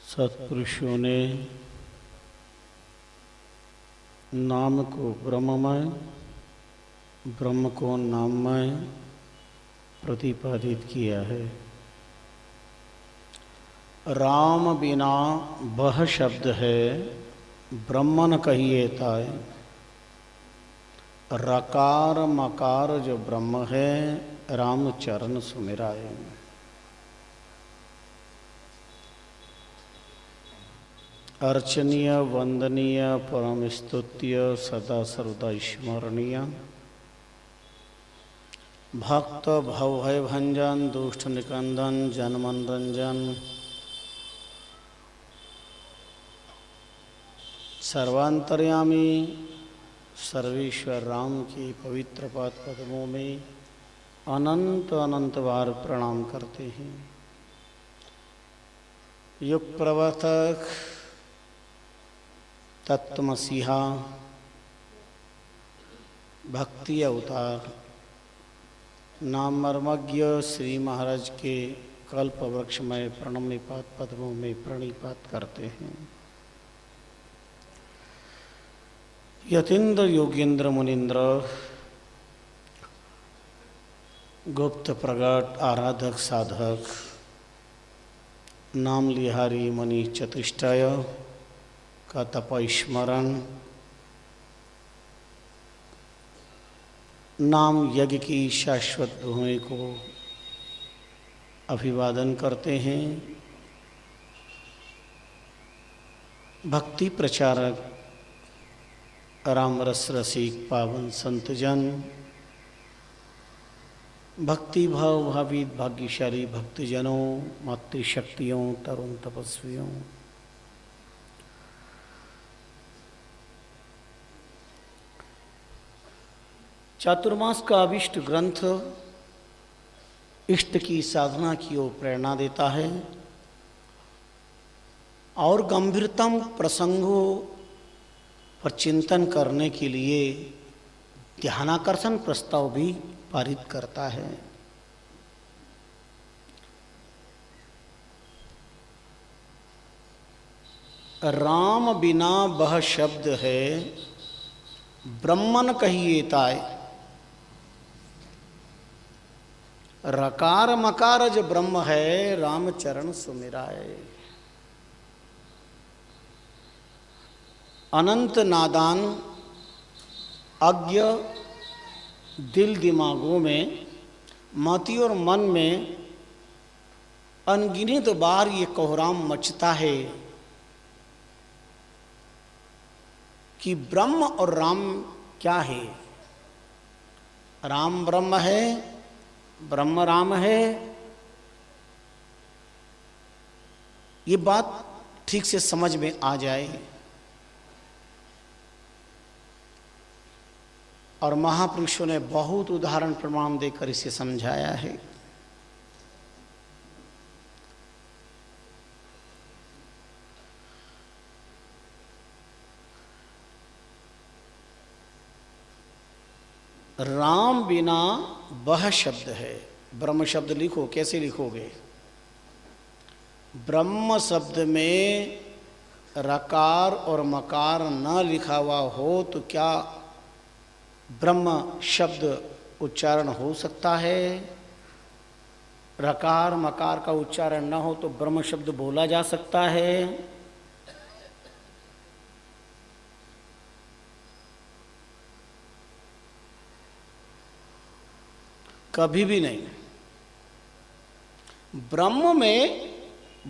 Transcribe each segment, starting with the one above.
सत्पुरुषों ने नाम को ब्रह्ममय, ब्रह्म को नाममय प्रतिपादित किया है। राम बिना बह शब्द है, ब्रह्म न कहिए ताय। रकार मकार जो ब्रह्म है, राम चरण सुमिराए। अर्चनीय वंदनीय परम स्तुत्य सदा सर्वदा स्मरणीय। भक्त भवभय भंजन दुष्ट निकंदन जनमनरंजन। सर्वांतर्यामी सर्वेश्वर राम के पवित्र पाद पद्मों में अनंत अनंत बार प्रणाम करते हैं। युग प्रवर्तक तत्वमसीहा भक्ति अवतार नाम मर्मज्ञ श्री महाराज के कल्प वृक्ष में प्रणम्य पाद पद्मों में प्रणिपात करते हैं। यतीन्द्र योगेंद्र मुनीन्द्र गुप्त प्रगट आराधक साधक नाम लिहारी मणि चतुष्टय का तपस्मरण नाम यज्ञ की शाश्वत भूमि को अभिवादन करते हैं। भक्ति प्रचारक राम रस रसिक पावन संतजन, भक्ति भाव भावित भाग्यशाली भक्तजनों, मातृशक्तियों, तरुण तपस्वियों, चातुर्मास का अभिष्ट ग्रंथ इष्ट की साधना की ओर प्रेरणा देता है और गंभीरतम प्रसंगों पर चिंतन करने के लिए ध्यानाकर्षण प्रस्ताव भी पारित करता है। राम बिना बह शब्द है, ब्रह्मन कहिए ताय। रकार मकार जो ब्रह्म है, राम चरण सुमिराए। अनंत नादान अज्ञ दिल दिमागों में, मति और मन में अनगिनत बार ये कोहराम मचता है कि ब्रह्म और राम क्या है। राम ब्रह्म है, ब्रह्म राम है। ये बात ठीक से समझ में आ जाए और महापुरुषों ने बहुत उदाहरण प्रमाण देकर इसे समझाया है। राम बिना बह शब्द है। ब्रह्म शब्द लिखो, कैसे लिखोगे? ब्रह्म शब्द में रकार और मकार न लिखा हुआ हो तो क्या ब्रह्म शब्द उच्चारण हो सकता है? रकार मकार का उच्चारण न हो तो ब्रह्म शब्द बोला जा सकता है? कभी भी नहीं। ब्रह्म में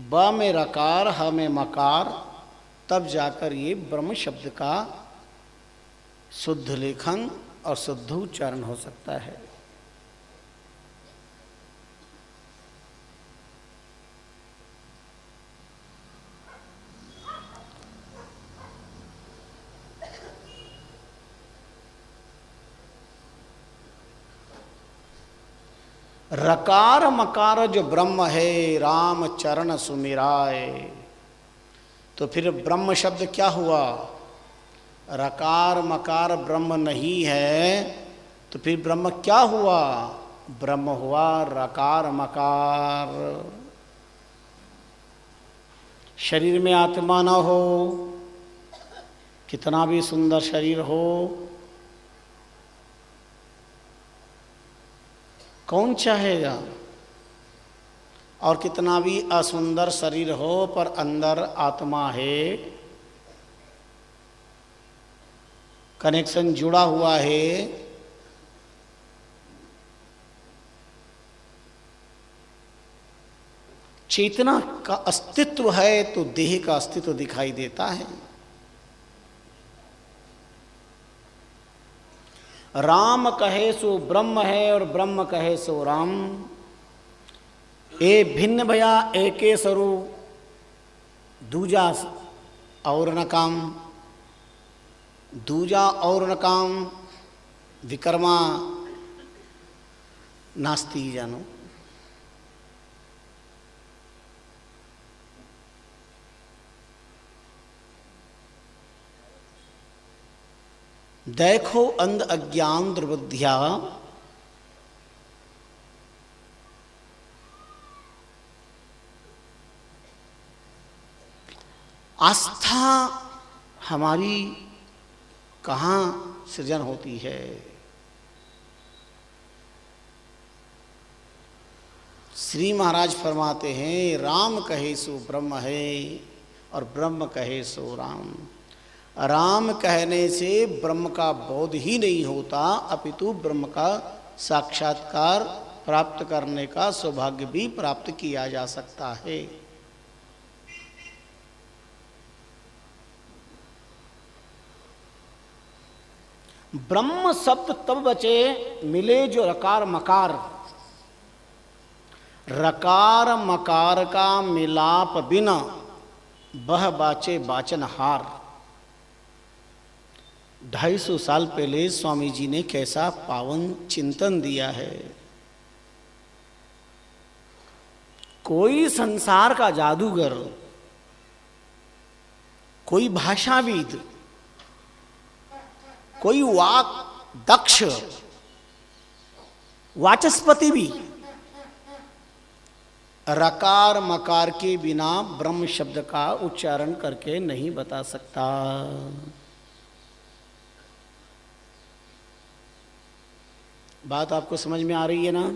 ब में रकार, ह में मकार, तब जाकर ये ब्रह्म शब्द का शुद्ध लेखन और शुद्ध उच्चारण हो सकता है। रकार मकार जो ब्रह्म है, राम चरण सुमिराए। तो फिर ब्रह्म शब्द क्या हुआ? रकार मकार ब्रह्म नहीं है तो फिर ब्रह्म क्या हुआ? ब्रह्म हुआ रकार मकार। शरीर में आत्मा ना हो, कितना भी सुंदर शरीर हो, कौन चाहेगा? और कितना भी असुंदर शरीर हो पर अंदर आत्मा है, कनेक्शन जुड़ा हुआ है, चेतना का अस्तित्व है तो देह का अस्तित्व दिखाई देता है। राम कहे सो ब्रह्म है और ब्रह्म कहे सो राम। ए भिन्न भया एके स्वरूप, दूजा और न काम, दूजा और न काम, विकर्मा नास्ति जानो। देखो अंध अज्ञान दुर्बुद्धिया, आस्था हमारी कहाँ सृजन होती है? श्री महाराज फरमाते हैं राम कहे सो ब्रह्म है और ब्रह्म कहे सो राम। राम कहने से ब्रह्म का बोध ही नहीं होता, अपितु ब्रह्म का साक्षात्कार प्राप्त करने का सौभाग्य भी प्राप्त किया जा सकता है। ब्रह्म शब्द तब बचे मिले जो रकार मकार। रकार मकार का मिलाप बिना बह बाचे बाचन हार। 250 साल पहले स्वामी जी ने कैसा पावन चिंतन दिया है। कोई संसार का जादूगर, कोई भाषाविद, कोई वाक दक्ष वाचस्पति भी रकार मकार के बिना ब्रह्म शब्द का उच्चारण करके नहीं बता सकता। बात आपको समझ में आ रही है ना?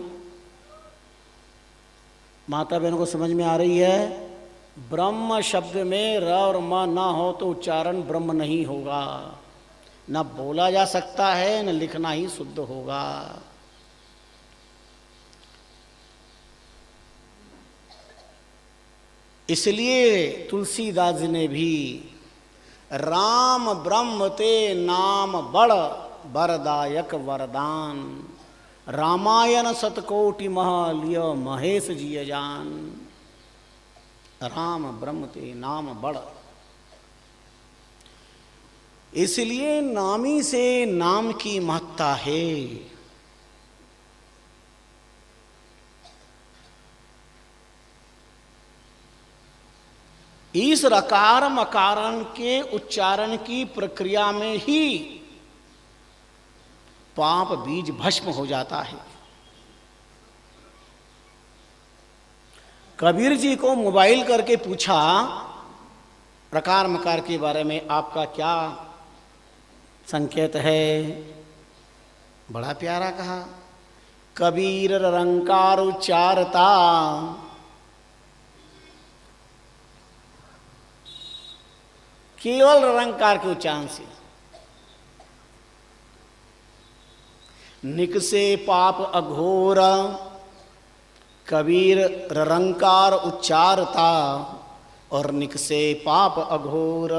माता बहनों को समझ में आ रही है? ब्रह्म शब्द में र और म ना हो तो उच्चारण ब्रह्म नहीं होगा, न बोला जा सकता है न लिखना ही शुद्ध होगा। इसलिए तुलसीदास जी ने भी राम ब्रह्म ते नाम बड़ वरदायक वरदान, रामायण सतकोटि मह लिय महेश जिय जान। राम ब्रह्म ते नाम बड़, इसलिए नामी से नाम की महत्ता है। इस रकार मकारण के उच्चारण की प्रक्रिया में ही पाप बीज भस्म हो जाता है। कबीर जी को मोबाइल करके पूछा रकार मकार के बारे में, आपका क्या संकेत है? बड़ा प्यारा कहा, कबीर रंकार उच्चारता केवल रंकार के उच्चारण से निकसे पाप अघोर। कबीर रंकार उच्चारता और निकसे पाप अघोर।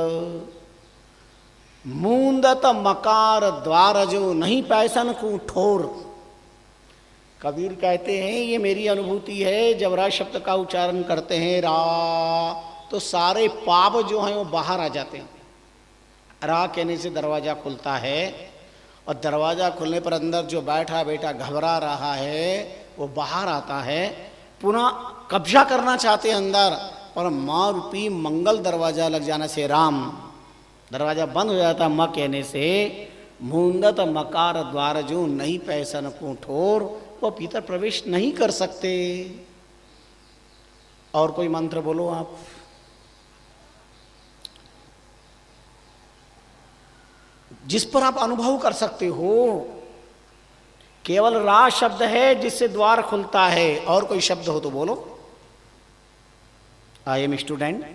मूंदत मकार द्वार जो नहीं पैसन को ठोर। कबीर कहते हैं ये मेरी अनुभूति है, जब रा शब्द का उच्चारण करते हैं रा, तो सारे पाप जो हैं वो बाहर आ जाते हैं। रा कहने से दरवाज़ा खुलता है और दरवाज़ा खुलने पर अंदर जो बैठा बैठा घबरा रहा है वो बाहर आता है। पुनः कब्जा करना चाहते हैं अंदर, पर माँ रूपी मंगल दरवाजा लग जाने से, राम दरवाजा बंद हो जाता म कहने से, मूंदत मकार द्वार जो नहीं पैसन को ठोर, वो भीतर प्रवेश नहीं कर सकते। और कोई मंत्र बोलो आप। जिस पर आप अनुभव कर सकते हो। केवल रा शब्द है जिससे द्वार खुलता है, और कोई शब्द हो तो बोलो। आई एम स्टूडेंट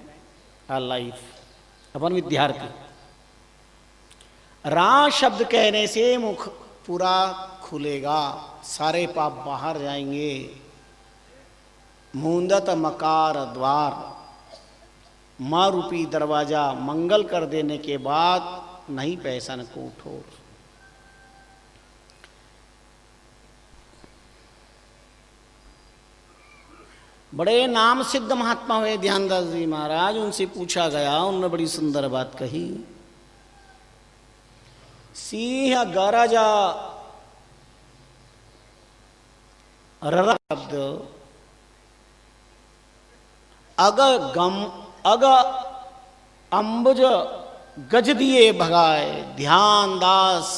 लाइफ, अपन विद्यार्थी। रा शब्द कहने से मुख पूरा खुलेगा, सारे पाप बाहर जाएंगे। मूंदत मकार द्वार, माँ रूपी दरवाजा मंगल कर देने के बाद नहीं पैसन को ठोर। बड़े नाम सिद्ध महात्मा हुए ध्यानदास जी महाराज, उनसे पूछा गया, उन्होंने बड़ी सुंदर बात कही। सिंह गरजा शब्द अग अम्बुज गज दिए भगाए, ध्यान दास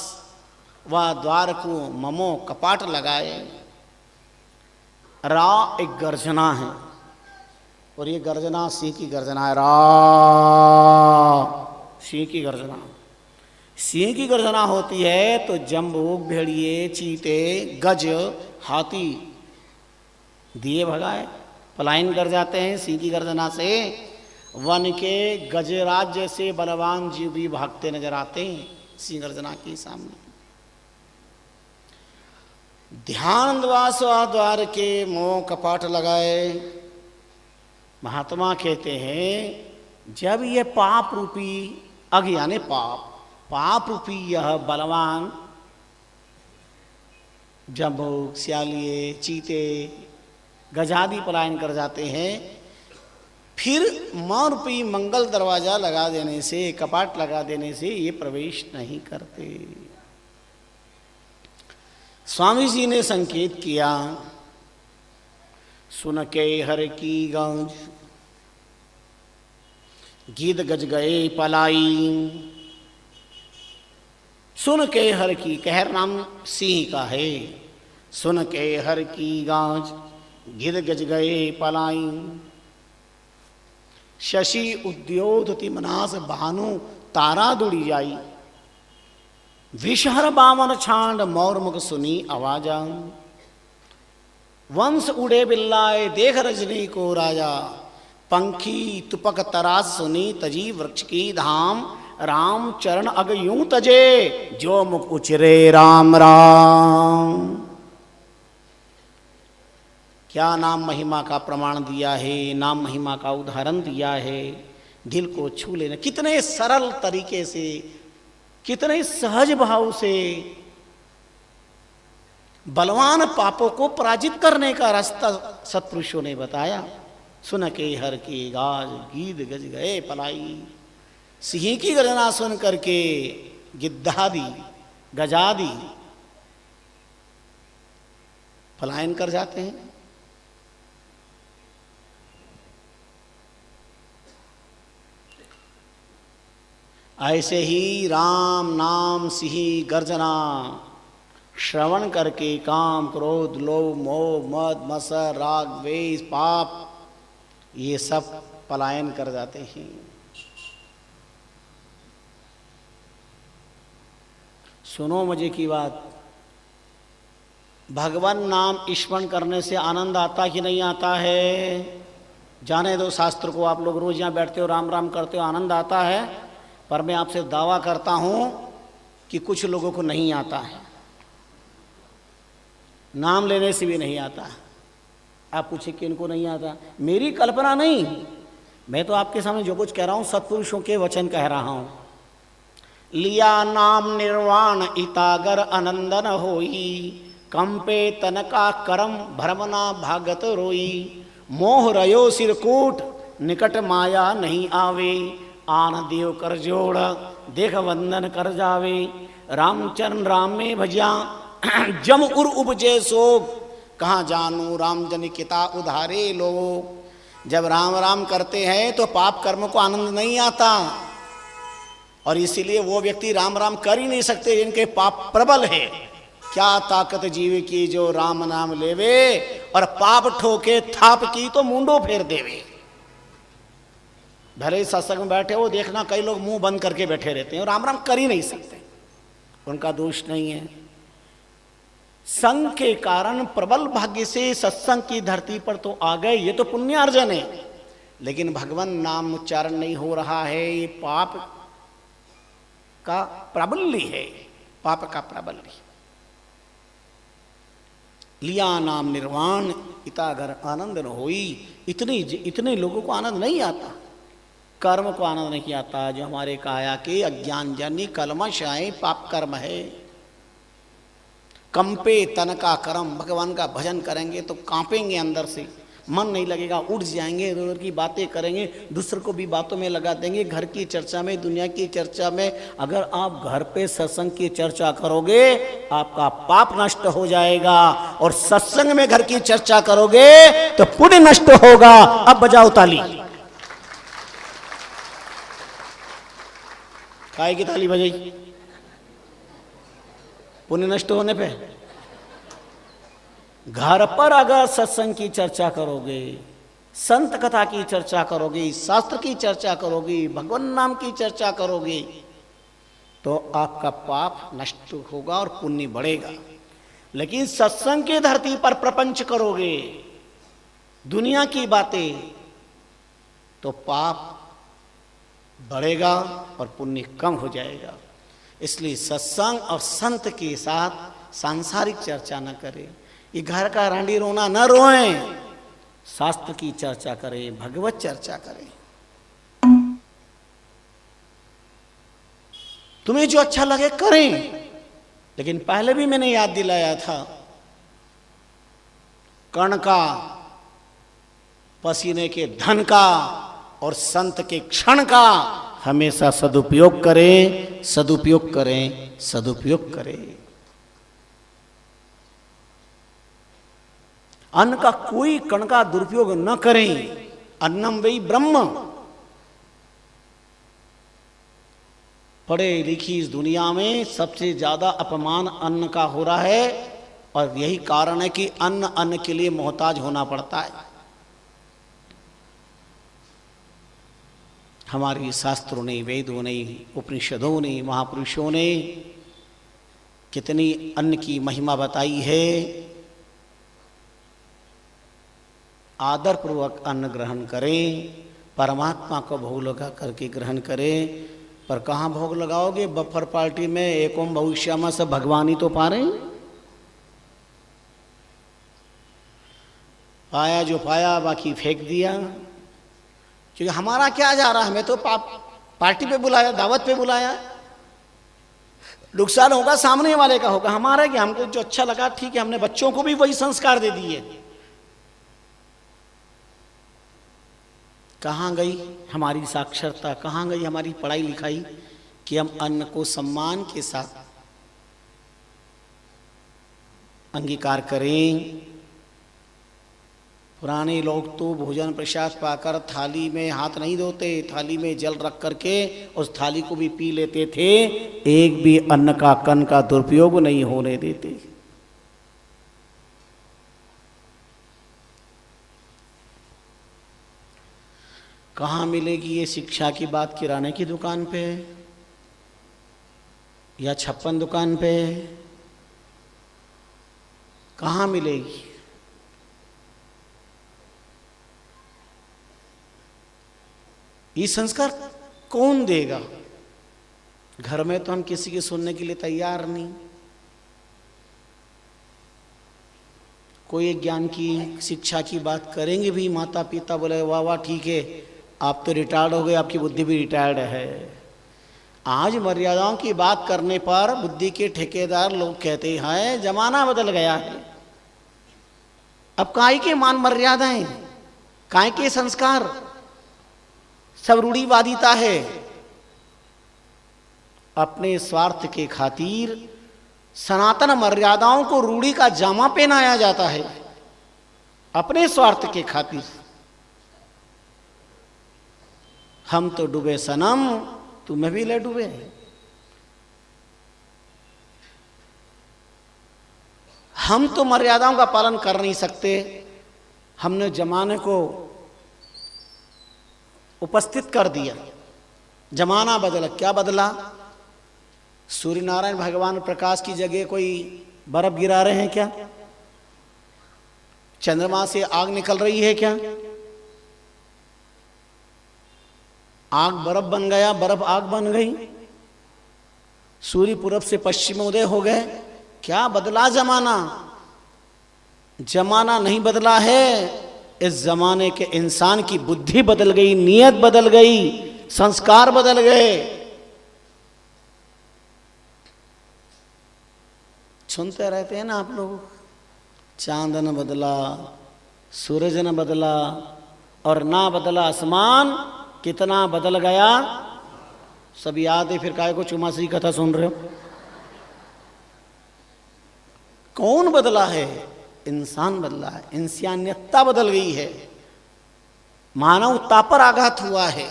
व द्वार को ममो कपाट लगाए। रा एक गर्जना है, और ये गर्जना सिंह की गर्जना है। रा सिंह की गर्जना, सिंह की गर्जना होती है तो जंबू, भेड़िए, चीते, गज, हाथी दिए भगाए, पलायन कर जाते हैं सिंह की गर्जना से। वन के गजराज जैसे बलवान जीव भी भागते नजर आते हैं सिंह गर्जना के सामने। ध्यान द्वार के मोह कपाट लगाए। महात्मा कहते हैं जब ये पाप रूपी अग यानी पाप रूपी यह बलवान जंबूक, सियालिए, चीते, गजादी पलायन कर जाते हैं, फिर मां रूपी मंगल दरवाजा लगा देने से, कपाट लगा देने से ये प्रवेश नहीं करते। स्वामी जी ने संकेत किया, सुन के हर की गंज गीत गज गए पलाई। सुन के हर की, कहर नाम सिंह का है। सुन के हर की गांज गिर गज गए पलाई। शशि उद्योधति मनास भानु तारा दुड़ी जाई। विषहर बामन छांड मौर मुख सुनी आवाजा। वंश उड़े बिल्लाए देख रजनी को राजा। पंखी तुपक तरास सुनी तजी वृक्ष की धाम। राम चरण अग यूं तजे जो मुख उचरे राम राम। क्या नाम महिमा का प्रमाण दिया है, नाम महिमा का उदाहरण दिया है। दिल को छू लेना, कितने सरल तरीके से, कितने सहज भाव से बलवान पापों को पराजित करने का रास्ता सत्पुरुषों ने बताया। सुन के हर की गाज गीत गज गए पलाई। सिंह की गर्जना सुन करके गिद्धादि, गजादि पलायन कर जाते हैं। ऐसे ही राम नाम सिंह गर्जना श्रवण करके काम, क्रोध, लोभ, मोह, मद, मत्सर, राग, द्वेष, पाप ये सब पलायन कर जाते हैं। सुनो मजे की बात, भगवान नाम स्मरण करने से आनंद आता कि नहीं आता है? जाने दो शास्त्र को, आप लोग रोज यहाँ बैठते हो, राम राम करते हो, आनंद आता है। पर मैं आपसे दावा करता हूं कि कुछ लोगों को नहीं आता है, नाम लेने से भी नहीं आता। आप पूछे कि इनको नहीं आता, मेरी कल्पना नहीं, मैं तो आपके सामने जो कुछ कह रहा हूं सत्पुरुषों के वचन कह रहा हूं। लिया नाम निर्वाण इतागर आनंदन होई। कंपे तनका करम भ्रमना भागत रोई। मोह रयो सिरकूट निकट माया नहीं आवे। आन देव कर जोड़ देख वंदन कर जावे। रामचरण राम में भजिया जम उर उपजे सोग। कहाँ जानू राम जन किता उधारे लोग। जब राम राम करते हैं तो पाप कर्म को आनंद नहीं आता, और इसीलिए वो व्यक्ति राम राम कर ही नहीं सकते जिनके पाप प्रबल है। क्या ताकत जीव की जो राम नाम लेवे, और पाप ठोके थाप की तो मुंडो फेर देवे। भले ही सत्संग में बैठे हो, देखना कई लोग मुंह बंद करके बैठे रहते हैं और राम राम कर ही नहीं सकते, उनका दोष नहीं है। संग के कारण प्रबल भाग्य से सत्संग की धरती पर तो आ गए, ये तो पुण्यार्जन है, लेकिन भगवान नाम उच्चारण नहीं हो रहा है, ये पाप का प्राबल्य है, पाप का प्राबल्य। लिया नाम निर्वाण इता अगर आनंद न होई, इतने लोगों को आनंद नहीं आता, कर्म को आनंद नहीं आता, जो हमारे काया के अज्ञान जन्य कलमश आए पाप कर्म है। कंपे तन का कर्म, भगवान का भजन करेंगे तो कांपेंगे अंदर से, मन नहीं लगेगा, उठ जाएंगे, इधर उधर की बातें करेंगे, दूसरे को भी बातों में लगा देंगे। घर की चर्चा में, दुनिया की चर्चा में, अगर आप घर पे सत्संग की चर्चा करोगे आपका पाप नष्ट हो जाएगा, और सत्संग में घर की चर्चा करोगे तो पुण्य नष्ट होगा। अब बजाओ ताली, काय की ताली बजाई? पुण्य नष्ट होने पे। घर पर अगर सत्संग की चर्चा करोगे, संत कथा की चर्चा करोगे, शास्त्र की चर्चा करोगे, भगवान नाम की चर्चा करोगे, तो आपका पाप नष्ट होगा और पुण्य बढ़ेगा। लेकिन सत्संग की धरती पर प्रपंच करोगे, दुनिया की बातें, तो पाप बढ़ेगा और पुण्य कम हो जाएगा। इसलिए सत्संग और संत के साथ सांसारिक चर्चा न करें। ये घर का रांडी रोना न रोएं, शास्त्र की चर्चा करें, भगवत चर्चा करें। तुम्हें जो अच्छा लगे करें, लेकिन पहले भी मैंने याद दिलाया था, कर्ण का, पसीने के धन का और संत के क्षण का हमेशा सदुपयोग करें, सदुपयोग करें, सदुपयोग करें। अन्न का कोई कण का दुरुपयोग न करें। अन्नम वही ब्रह्म। पढ़े लिखी इस दुनिया में सबसे ज्यादा अपमान अन्न का हो रहा है, और यही कारण है कि अन्न के लिए मोहताज होना पड़ता है। हमारे शास्त्रों ने, वेदों ने, उपनिषदों ने, महापुरुषों ने कितनी अन्न की महिमा बताई है। आदर पूर्वक अन्न ग्रहण करें, परमात्मा को भोग लगा करके ग्रहण करें। पर कहाँ भोग लगाओगे? बफर पार्टी में एकोम भविष्यमा सब भगवान ही तो पा रहे हैं। पाया जो पाया बाकी फेंक दिया, क्योंकि हमारा क्या जा रहा है? हमें तो पार्टी पे बुलाया, दावत पे बुलाया। नुकसान होगा सामने वाले का होगा, हमारा क्या? हमको जो अच्छा लगा ठीक है, हमने बच्चों को भी वही संस्कार दे दिए। कहाँ गई हमारी साक्षरता, कहाँ गई हमारी पढ़ाई लिखाई कि हम अन्न को सम्मान के साथ अंगीकार करें। पुराने लोग तो भोजन प्रसाद पाकर थाली में हाथ नहीं धोते, थाली में जल रख करके उस थाली को भी पी लेते थे। एक भी अन्न का कण का दुरुपयोग नहीं होने देते। कहाँ मिलेगी ये शिक्षा की बात? किराने की दुकान पे या 56 दुकान पे? कहाँ मिलेगी? ये संस्कार कौन देगा? घर में तो हम किसी के सुनने के लिए तैयार नहीं। कोई ज्ञान की शिक्षा की बात करेंगे भी, माता पिता बोले वाह वाह ठीक है, आप तो रिटायर्ड हो गए, आपकी बुद्धि भी रिटायर्ड है। आज मर्यादाओं की बात करने पर बुद्धि के ठेकेदार लोग कहते हैं जमाना बदल गया है। अब काय के मान मर्यादाएं, काय के संस्कार, सब रूढ़िवादिता है। अपने स्वार्थ के खातिर सनातन मर्यादाओं को रूढ़ी का जामा पहनाया जाता है, अपने स्वार्थ के खातिर। हम तो डूबे सनम, तुम्हें भी ले डूबे। हम तो मर्यादाओं का पालन कर नहीं सकते, हमने जमाने को उपस्थित कर दिया, जमाना बदला। क्या बदला? सूर्य नारायण भगवान प्रकाश की जगह कोई बर्फ गिरा रहे हैं क्या? चंद्रमा से आग निकल रही है क्या? आग बर्फ बन गया, बर्फ आग बन गई। सूर्य पूरब से पश्चिम में उदय हो गए। क्या बदला जमाना? जमाना नहीं बदला है, इस जमाने के इंसान की बुद्धि बदल गई, नियत बदल गई, संस्कार बदल गए। सुनते रहते हैं ना आप लोग, चांद न बदला, सूरज न बदला, और ना बदला आसमान, कितना बदल गया सब याद है। फिर काहे को चुमासी कथा सुन रहे हो? कौन बदला है? इंसान बदला है, इंसानियतता बदल गई है, मानवता पर आघात हुआ है।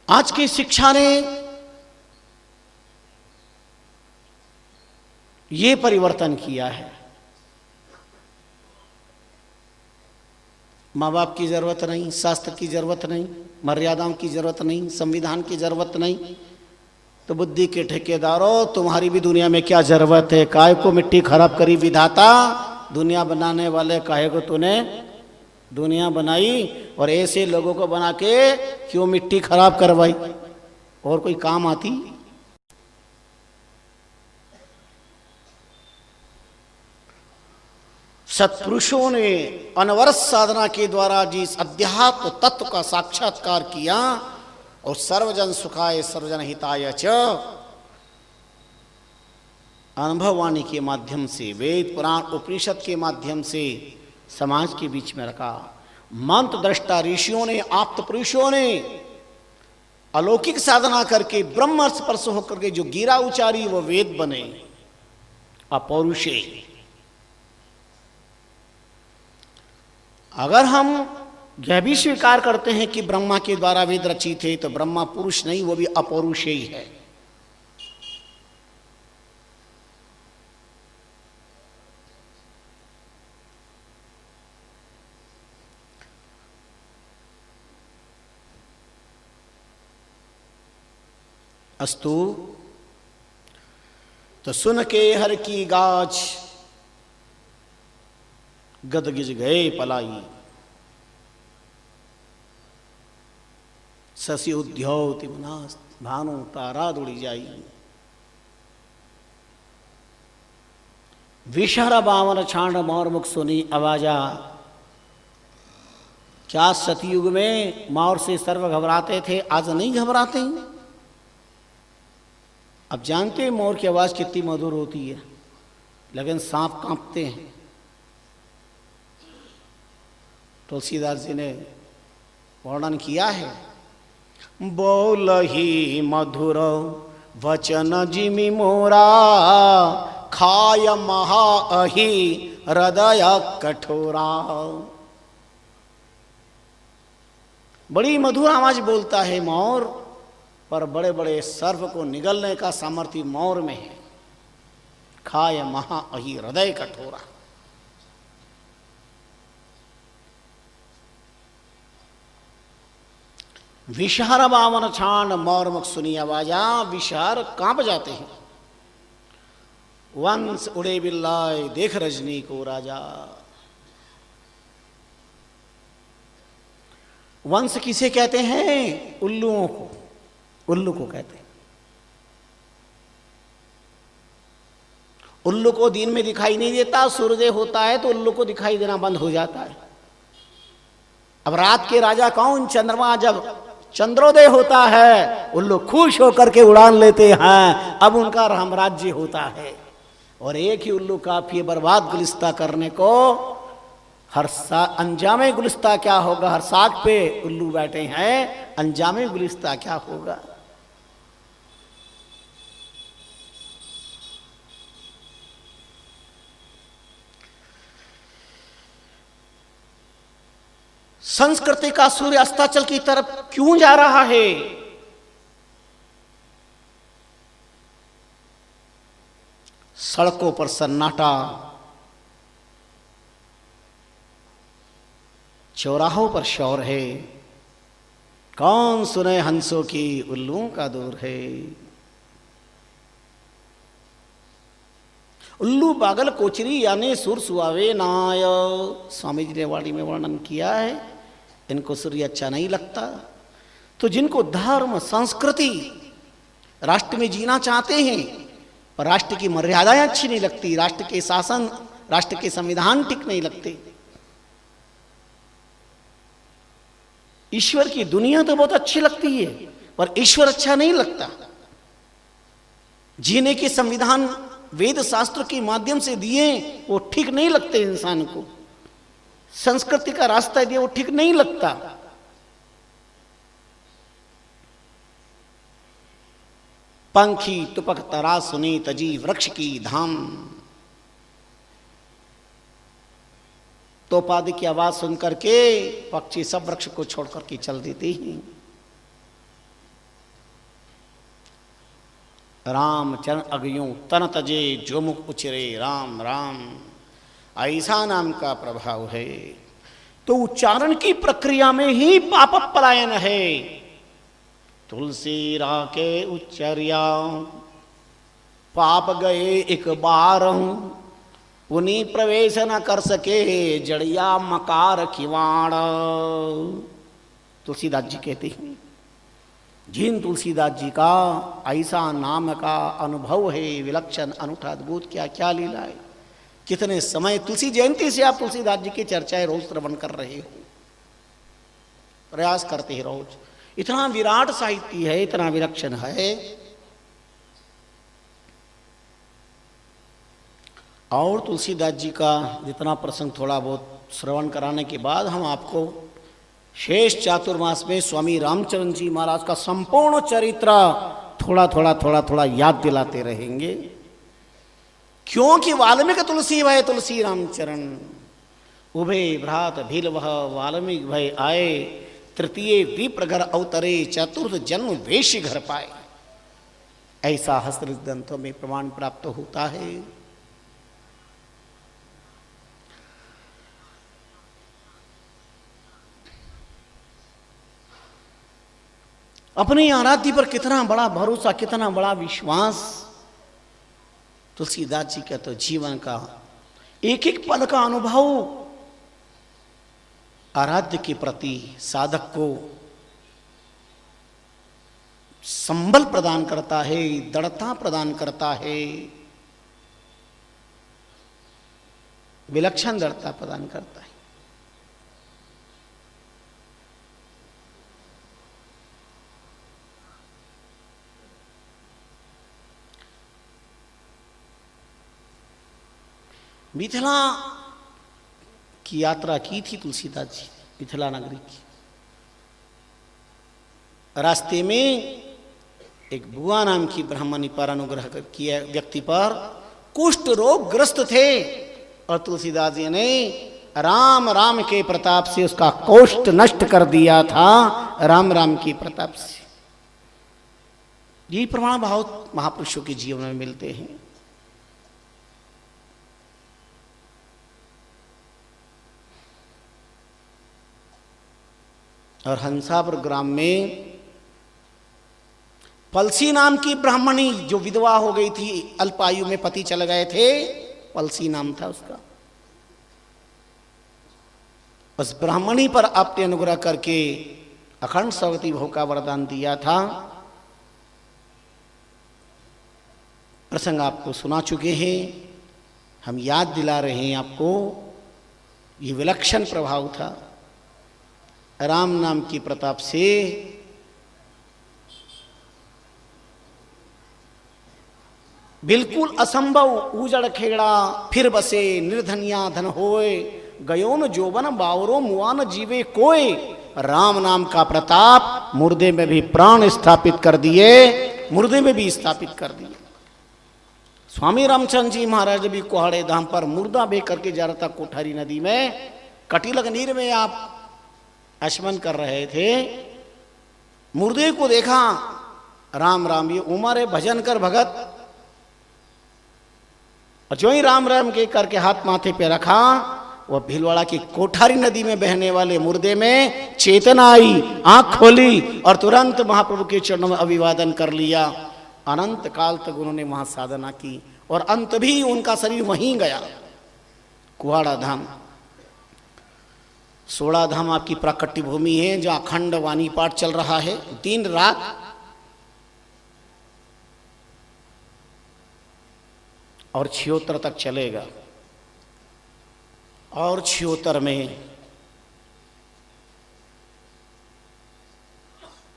आज की शिक्षा ने ये परिवर्तन किया है। माँ बाप की जरूरत नहीं, शास्त्र की जरूरत नहीं, मर्यादाओं की जरूरत नहीं, संविधान की जरूरत नहीं, तो बुद्धि के ठेकेदारों तुम्हारी भी दुनिया में क्या जरूरत है? काहे को मिट्टी खराब करी विधाता, दुनिया बनाने वाले काहे को तूने दुनिया बनाई, और ऐसे लोगों को बना के क्यों मिट्टी खराब करवाई? और कोई काम आती? सत्पुरुषों ने अनवरत साधना के द्वारा जिस अध्यात्म तत्व का साक्षात्कार किया, और सर्वजन सुखाय सर्वजन हिताय च अनुभववाणी के माध्यम से, वेद पुराण उपनिषद के माध्यम से समाज के बीच में रखा। मंत्र दृष्टा ऋषियों ने, आप्त पुरुषों ने अलौकिक साधना करके ब्रह्म स्पर्श होकर के जो गिरा उचारी वो वेद बने, अपौरुषेय। अगर हम यह भी स्वीकार करते हैं कि ब्रह्मा के द्वारा वेद रचित थे, तो ब्रह्मा पुरुष नहीं, वो भी अपौरुषेय है। अस्तु, तो सुन के हर की गाज गदगिज गए पलाई, शशि उद्योति मनास भानु तारा दुड़ी जाई। विषहर बावन छांड मोर मुख सुनी आवाजा। क्या सतयुग में मोर से सर्व घबराते थे, आज नहीं घबराते? अब जानते हैं मोर की आवाज कितनी मधुर होती है, लेकिन सांप कांपते हैं। तुलसीदास जी ने वर्णन किया है, बोलहि मधुर वचन जिमि मोरा, खाय महा अहि हृदय कठोरा। बड़ी मधुर आवाज बोलता है मोर, पर बड़े बड़े सर्प को निगलने का सामर्थ्य मोर में है। खाय महा अहि हृदय कठोरा। विषहर बावन छांड मोर मुख सुनी आवाजा। विषहर कांप जाते हैं। वंश उड़े बिल्लाए देख रजनी को राजा। वंश किसे कहते हैं? उल्लुओं को, उल्लू को कहते हैं। उल्लू को दिन में दिखाई नहीं देता, सूर्योदय होता है तो उल्लू को दिखाई देना बंद हो जाता है। अब रात के राजा कौन? चंद्रमा। जब चंद्रोदय होता है उल्लू खुश होकर के उड़ान लेते हैं, अब उनका रामराज्य होता है। और एक ही उल्लू काफी है बर्बाद गुलिस्ता करने को। हर अंजामे गुलिस्ता क्या होगा? हर साग पे उल्लू बैठे हैं, अंजामे गुलिस्ता क्या होगा? संस्कृति का सूर्य अस्ताचल की तरफ क्यों जा रहा है? सड़कों पर सन्नाटा, चौराहों पर शोर है, कौन सुने हंसों की उल्लुओं का दूर है। उल्लू बागल कोचरी यानी सुर सुआवे नाय, स्वामी जी ने वाणी में वर्णन किया है। इनको सूर्य अच्छा नहीं लगता। तो जिनको धर्म संस्कृति राष्ट्र में जीना चाहते हैं पर राष्ट्र की मर्यादाएं अच्छी नहीं लगती, राष्ट्र के शासन, राष्ट्र के संविधान ठीक नहीं लगते, ईश्वर की दुनिया तो बहुत अच्छी लगती है पर ईश्वर अच्छा नहीं लगता, जीने के संविधान वेद शास्त्र के माध्यम से दिए वो ठीक नहीं लगते इंसान को, संस्कृति का रास्ता दिया वो ठीक नहीं लगता। पंखी तुपक तरा सुनी तजी वृक्ष की धाम, तोपादि की आवाज सुनकर के पक्षी सब वृक्ष को छोड़कर के चल देते हैं। राम चरण अगयों तन तजे जो मुख उचरे राम राम, ऐसा नाम का प्रभाव है। तो उच्चारण की प्रक्रिया में ही पाप पलायन है। तुलसी राके उच्चर्या पाप गए एक बार, उन्हीं प्रवेश न कर सके जड़िया मकार खिवाड़। तुलसीदास जी कहते हैं जिन तुलसीदास जी का ऐसा नाम का अनुभव है, विलक्षण अनूठा अद्भुत, क्या क्या लीला है। कितने समय तुलसी जयंती से आप तुलसीदास जी की चर्चाएं रोज श्रवण कर रहे हो, प्रयास करते हैं रोज। इतना विराट साहित्य है, इतना विलक्षण है। और तुलसीदास जी का जितना प्रसंग थोड़ा बहुत श्रवण कराने के बाद हम आपको शेष चातुर्मास में स्वामी रामचरण जी महाराज का संपूर्ण चरित्र थोड़ा थोड़ा याद दिलाते रहेंगे। क्योंकि वाल्मीकि तुलसी भय तुलसी रामचरण, उभे भ्रात भील वह वाल्मीकि भय आए, तृतीय विप्रघर अवतरे चतुर्थ जन्म वेश घर पाए। ऐसा हस्तलिख ग्रंथों में प्रमाण प्राप्त होता है। अपने आराध्य पर कितना बड़ा भरोसा, कितना बड़ा विश्वास। तुलसीदास जी का तो जीवन का एक एक पल का अनुभव आराध्य के प्रति साधक को संबल प्रदान करता है, दृढ़ता प्रदान करता है, विलक्षण दृढ़ता प्रदान करता है। मिथिला की यात्रा की थी तुलसीदास जी, मिथिला नगरी की। रास्ते में एक बुआ नाम की ब्राह्मणी पर अनुग्रह किया व्यक्ति पर कुष्ठ रोग ग्रस्त थे और तुलसीदास जी ने राम राम के प्रताप से उसका कोष्ठ नष्ट कर दिया था। राम राम के प्रताप से ये प्रमाण बहुत महापुरुषों के जीवन में मिलते हैं। और हंसापुर ग्राम में पलसी नाम की ब्राह्मणी जो विधवा हो गई थी, अल्पायु में पति चले गए थे, पलसी नाम था उसका। उस ब्राह्मणी पर आपने अनुग्रह करके अखंड सौगति भोग का वरदान दिया था। प्रसंग आपको सुना चुके हैं, हम याद दिला रहे हैं आपको। ये विलक्षण प्रभाव था राम नाम की प्रताप से। बिल्कुल असंभव उजड़ खेड़ा फिर बसे, निर्धनिया धन होए, गयो न जोबन बावरो मुआन जीवे कोय। राम नाम का प्रताप मुर्दे में भी प्राण स्थापित कर दिए, मुर्दे में भी स्थापित कर दिए। स्वामी रामचंद्र जी महाराज भी कोहाड़े धाम पर मुर्दा बह करके जा रहा था कोठारी नदी में, कटिलग नीर में आप आचमन कर रहे थे, मुर्दे को देखा, राम राम ये उमर है, भजन कर भगत। और जो ही राम राम के करके हाथ माथे पे रखा, वह भीलवाड़ा की कोठारी नदी में बहने वाले मुर्दे में चेतना आई, आंख खोली और तुरंत महाप्रभु के चरणों में अभिवादन कर लिया। अनंत काल तक उन्होंने वहां साधना की और अंत भी उनका शरीर वहीं गया, कुहाड़ा धाम। 16 धाम आपकी प्राकट्य भूमि है, जहां अखंड वाणी पाठ चल रहा है दिन रात, और 76 तक चलेगा। और 76 में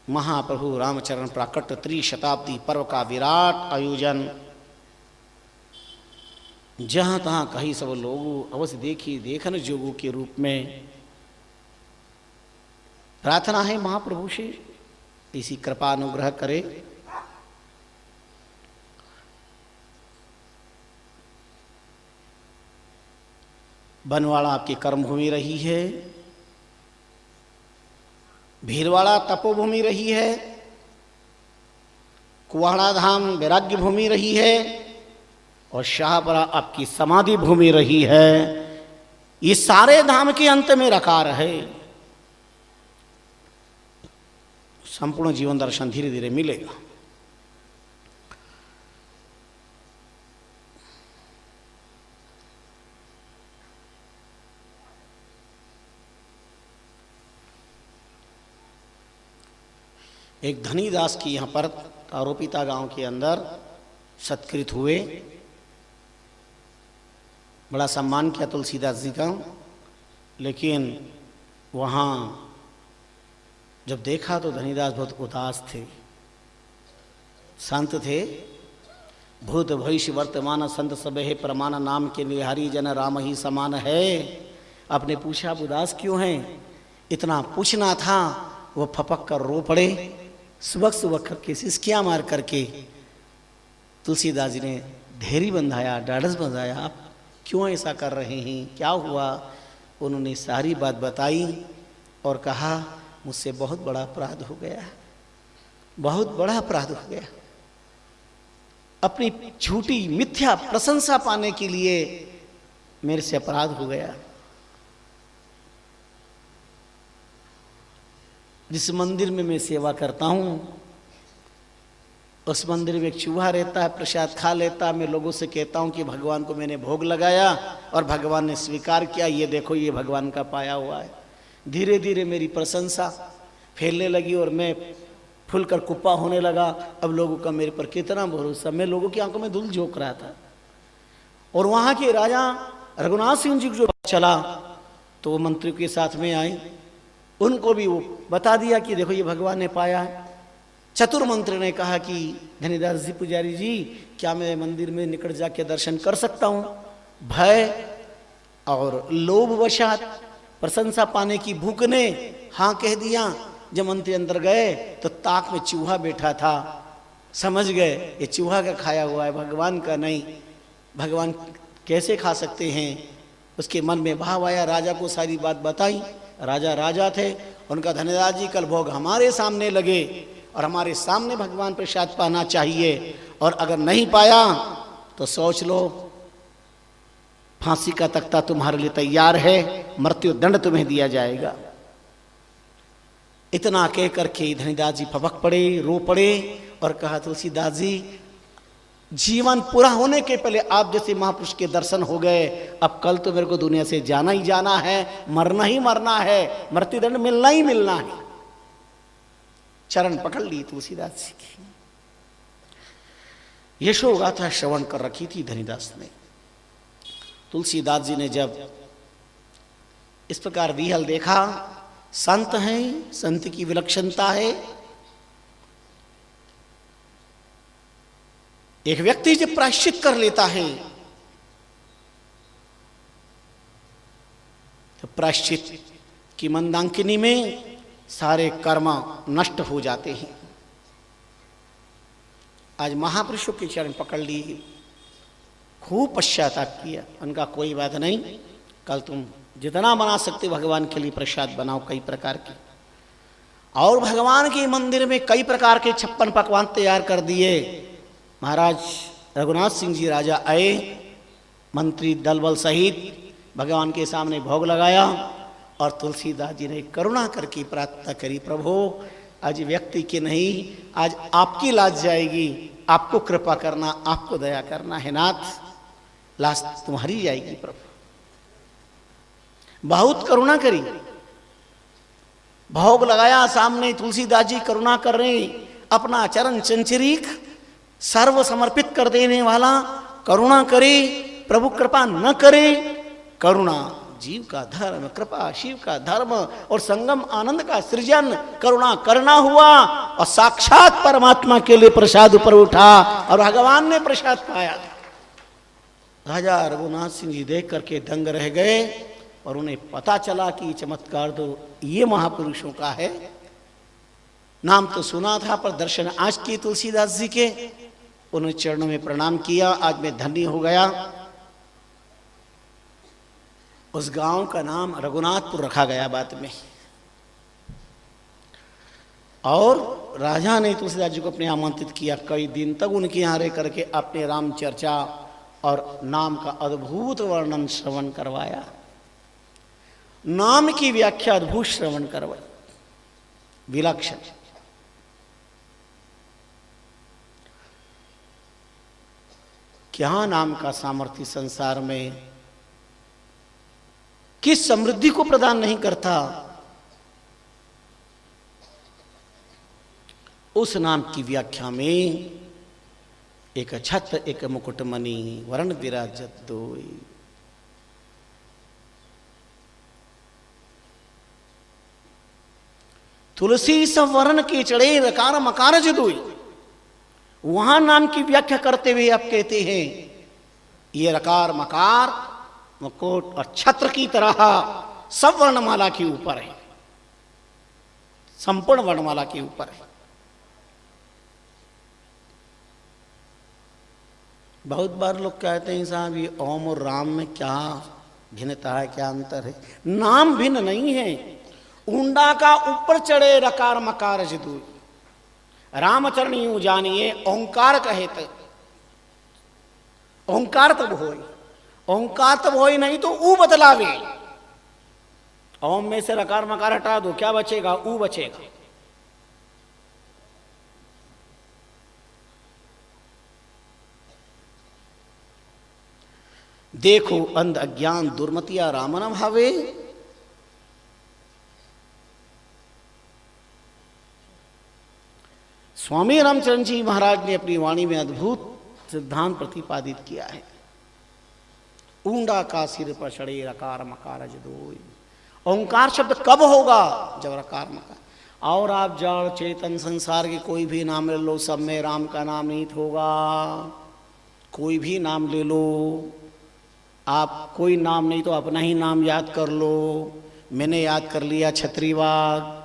महाप्रभु रामचरण प्राकट्य त्रिशताब्दी पर्व का विराट आयोजन, जहां तहां कहीं सब लोग अवश्य देखी देखन जोगों के रूप में। प्रार्थना है महाप्रभु से इसी कृपा अनुग्रह करे। बनवाड़ा आपकी कर्मभूमि रही है, भीलवाड़ा तपोभूमि रही है, कुहाड़ा धाम वैराग्य भूमि रही है, और शाहपुरा आपकी समाधि भूमि रही है। ये सारे धाम के अंत में रकार है। संपूर्ण जीवन दर्शन धीरे धीरे मिलेगा। एक धनीदास की यहाँ पर आरोपिता गांव के अंदर सत्कृत हुए, बड़ा सम्मान किया तुलसीदास जी का। लेकिन वहाँ जब देखा तो धनीदास बहुत उदास थे, संत थे। भूत भविष्य वर्तमान संत सब है, प्रमाण नाम के लिए हरि जन राम ही समान है। आपने पूछा आप उदास क्यों हैं? इतना पूछना था, वो फपक कर रो पड़े। सुबह करके सिसकियाँ मार करके तुलसीदास जी ने धैर्य बंधाया, ढाढ़स बंधाया। आप क्यों ऐसा कर रहे हैं, क्या हुआ? उन्होंने सारी बात बताई और कहा मुझसे बहुत बड़ा अपराध हो गया, बहुत बड़ा अपराध हो गया। अपनी झूठी मिथ्या प्रशंसा पाने के लिए मेरे से अपराध हो गया। जिस मंदिर में मैं सेवा करता हूँ उस मंदिर में एक चूहा रहता है, प्रसाद खा लेता। मैं लोगों से कहता हूँ कि भगवान को मैंने भोग लगाया और भगवान ने स्वीकार किया, ये देखो ये भगवान का पाया हुआ है। धीरे धीरे मेरी प्रशंसा फैलने लगी और मैं फूलकर कुप्पा होने लगा। अब लोगों का मेरे पर कितना भरोसा, मैं लोगों की आंखों में धूल झोंक रहा था। और वहाँ के राजा रघुनाथ सिंह जी को जो चला तो वो मंत्रियों के साथ में आए, उनको भी वो बता दिया कि देखो ये भगवान ने पाया है। चतुर मंत्री ने कहा कि धनीदास जी पुजारी जी, क्या मैं मंदिर में निकट जाके दर्शन कर सकता हूँ? भय और लोभवशात प्रशंसा पाने की भूख ने हाँ कह दिया। जब मंत्री अंदर गए तो ताक में चूहा बैठा था, समझ गए ये चूहा का खाया हुआ है, भगवान का नहीं। भगवान कैसे खा सकते हैं? उसके मन में भाव आया, राजा को सारी बात बताई। राजा थे, उनका धनीदास जी कल भोग हमारे सामने लगे और हमारे सामने भगवान प्रसाद पाना चाहिए, और अगर नहीं पाया तो सोच लो फांसी का तख्ता तुम्हारे लिए तैयार है, मृत्यु दंड तुम्हें दिया जाएगा। इतना कह करके धनीदास जी फपक पड़े, रो पड़े और कहा तुलसीदास जी, जीवन पूरा होने के पहले आप जैसे महापुरुष के दर्शन हो गए, अब कल तो मेरे को दुनिया से जाना ही जाना है, मरना ही मरना है, मृत्युदंड मिलना ही मिलना है। चरण पकड़ ली तुलसीदास जी की। यशोगाथा श्रवण कर रखी थी धनीदास ने। तुलसीदास जी ने जब इस प्रकार विहल देखा, संत हैं, संत की विलक्षणता है। एक व्यक्ति जब प्रायश्चित कर लेता है तो प्रायश्चित की मंदाकिनी में सारे कर्म नष्ट हो जाते हैं। आज महापुरुषों के चरण पकड़ लिए, खूब पश्चाताप किया। उनका कोई बात नहीं, कल तुम जितना बना सकते भगवान के लिए प्रसाद बनाओ, कई प्रकार की। और भगवान के मंदिर में कई प्रकार के 56 पकवान तैयार कर दिए। महाराज रघुनाथ सिंह जी राजा आए, मंत्री दल बल सहित भगवान के सामने भोग लगाया और तुलसीदास जी ने करुणा करके प्रार्थना करी, प्रभु आज व्यक्ति की नहीं, आज आपकी लाज जाएगी, आपको कृपा करना, आपको दया करना है नाथ, लाज तुम्हारी जाएगी प्रभु। बहुत करुणा करी, भोग लगाया सामने, तुलसीदास जी करुणा कर रहे, अपना चरण चंचरीक सर्व समर्पित कर देने वाला करुणा करे, प्रभु कृपा न करे। करुणा जीव का धर्म, कृपा शिव का धर्म और संगम आनंद का सृजन, करुणा करना हुआ और साक्षात परमात्मा के लिए प्रसाद ऊपर उठा और भगवान ने प्रसाद पाया। राजा रघुनाथ सिंह जी देख करके दंग रह गए और उन्हें पता चला कि चमत्कार तो ये महापुरुषों का है। नाम तो सुना था पर दर्शन आज किए तुलसीदास जी के। उन्होंने चरणों में प्रणाम किया, आज मैं धन्य हो गया। उस गांव का नाम रघुनाथपुर रखा गया बाद में। और राजा ने तुलसीदास जी को अपने आमंत्रित किया, कई दिन तक उनके यहाँ रह करके अपने राम चर्चा और नाम का अद्भुत वर्णन श्रवण करवाया, नाम की व्याख्या अद्भुत श्रवण करवाई, विलक्षण। क्या नाम का सामर्थ्य संसार में, किस समृद्धि को प्रदान नहीं करता। उस नाम की व्याख्या में एक छत्र एक मुकुटमणि वर्ण विराजत दोई। तुलसी सब वर्ण के चढ़े रकार मकार जदोई। वहां नाम की व्याख्या करते हुए आप कहते हैं ये रकार मकार मुकुट और छत्र की तरह सब वर्णमाला के ऊपर है, संपूर्ण वर्णमाला के ऊपर है। बहुत बार लोग कहते हैं साहब ये ओम और राम में क्या भिन्नता है, क्या अंतर है। नाम भिन्न नहीं है। ऊंडा का ऊपर चढ़े रकार मकार जदू, रामचरण यूं जानिए ओंकार कहे तो ओंकार तब होई, ओंकार तब होई नहीं तो ऊ बतलावे। ओम में से रकार मकार हटा दो, क्या बचेगा? ऊ बचेगा। देखो अंध अज्ञान दुर्मतिया रामन भावे। स्वामी रामचंद्र जी महाराज ने अपनी वाणी में अद्भुत सिद्धांत प्रतिपादित किया है। ऊंडा का सिर पर चढ़े रकार मकार जदोई। ओंकार शब्द कब होगा? जब रकार मकार। और आप जड़ चेतन संसार के कोई भी नाम ले लो, सब में राम का नाम निहित होगा। कोई भी नाम ले लो, आप कोई नाम नहीं तो अपना ही नाम याद कर लो। मैंने याद कर लिया छत्रीवाग।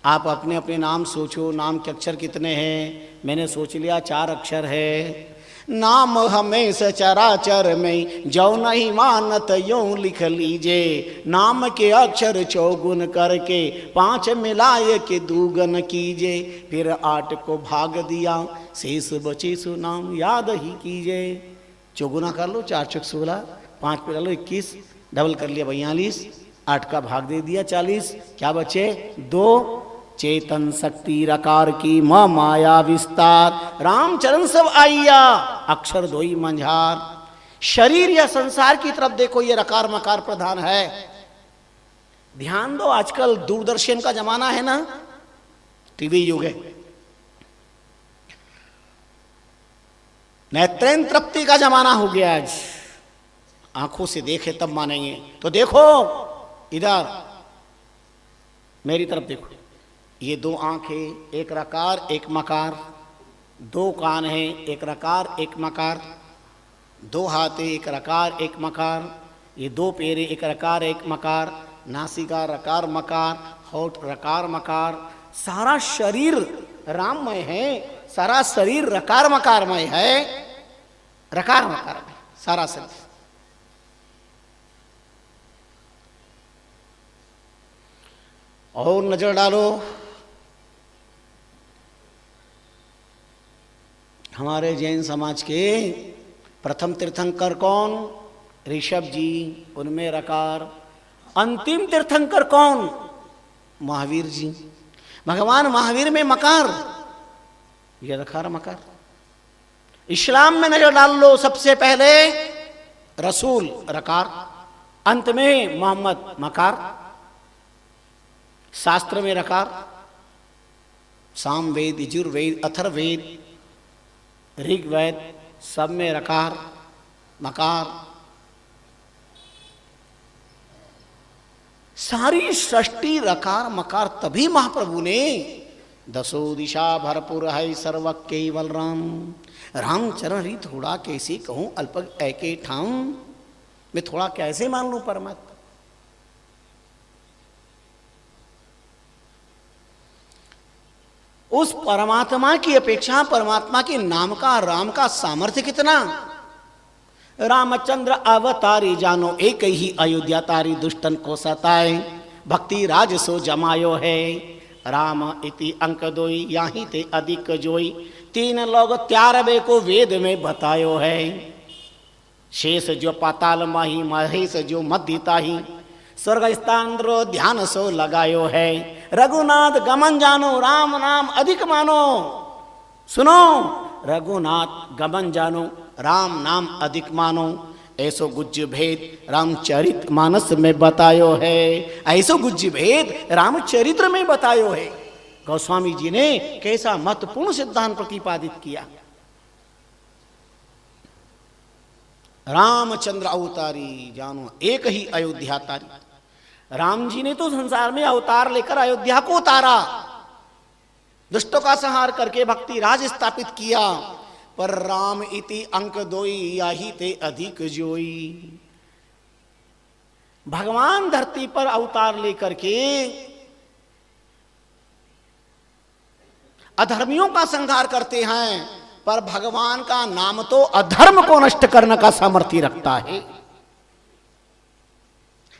आप अपने अपने नाम सोचो, नाम के अक्षर कितने हैं? मैंने सोच लिया 4 अक्षर है। नाम हमें सचराचर में जो नहीं मानत यूं लिख लीजे। नाम के अक्षर 4 गुण करके 5 मिलाए के 2 गुण कीजे। फिर 8 को भाग दिया शेष बचे सो नाम याद ही कीजे। 4 गुना कर लो, 4 चौक 16, 5 पे डालो 21, डबल कर लिया 42, 8 का भाग दे दिया 40, क्या बचे? 2। चेतन शक्ति रकार की माँ माया विस्तार। रामचरण सब आइया अक्षर धोई मंझार। शरीर या संसार की तरफ देखो, ये रकार मकार प्रधान है। ध्यान दो, आजकल दूरदर्शन का जमाना है ना, टीवी युग है। नेत्रेन तृप्ति का जमाना हो गया आज। आंखों से देखे तब मानेंगे। तो देखो इधर मेरी तरफ देखो, ये 2 आंखें, एक रकार एक मकार। 2 कान है, एक रकार एक मकार। 2 हाथ है, एक रकार एक मकार। ये 2 पैरे, एक रकार एक मकार। नासिका रकार मकार, होठ रकार मकार। सारा शरीर राममय है, सारा शरीर रकार मकारमय है। रकार मकार में सारा शरीर। और नजर डालो, हमारे जैन समाज के प्रथम तीर्थंकर कौन? ऋषभ जी, उनमें रकार। अंतिम तीर्थंकर कौन? महावीर जी। भगवान महावीर में मकार, ये रकार मकार। इस्लाम में नजर डाल लो, सबसे पहले रसूल रकार, अंत में मोहम्मद मकार। शास्त्र में रकार, सामवेद, यजुर्वेद, अथर्ववेद, ऋग्वेद, सब में रकार मकार। सारी सृष्टि रकार मकार। तभी महाप्रभु ने दसो दिशा भरपूर है सर्व केवल राम, रामचरण री थोड़ा कैसे कहूं अल्प ऐके ठाम। मैं थोड़ा कैसे मान लूं परमात्मा? उस परमात्मा की अपेक्षा परमात्मा के नाम का, राम का सामर्थ्य कितना। रामचंद्र अवतारी जानो एक ही अयोध्या तारी, दुष्टन को सताए भक्ति राज सो जमायो है। राम इति अंक दोई याही ते अधिक जोई, तीन लोग 13 को वेद में बतायो है। शेष जो पाताल माही, महेश जो मध्य ताही, स्वर्ग स्थान ध्यान सो लगायो है। रघुनाथ गमन जानो, राम नाम अधिक मानो। सुनो, रघुनाथ गमन जानो, राम नाम अधिक मानो। ऐसो गुज्ज भेद रामचरित मानस में बतायो है। ऐसो गुज्ज भेद रामचरित्र में बतायो है। गोस्वामी जी ने कैसा महत्वपूर्ण सिद्धांत प्रतिपादित किया। रामचंद्र अवतारी जानो एक ही अयोध्या तारी। राम जी ने तो संसार में अवतार लेकर अयोध्या को उतारा, दुष्टों का संहार करके भक्ति राज स्थापित किया। पर राम इति अंक दोई याही ते अधिक जोई। भगवान धरती पर अवतार लेकर के अधर्मियों का संहार करते हैं, पर भगवान का नाम तो अधर्म को नष्ट करने का सामर्थ्य रखता है।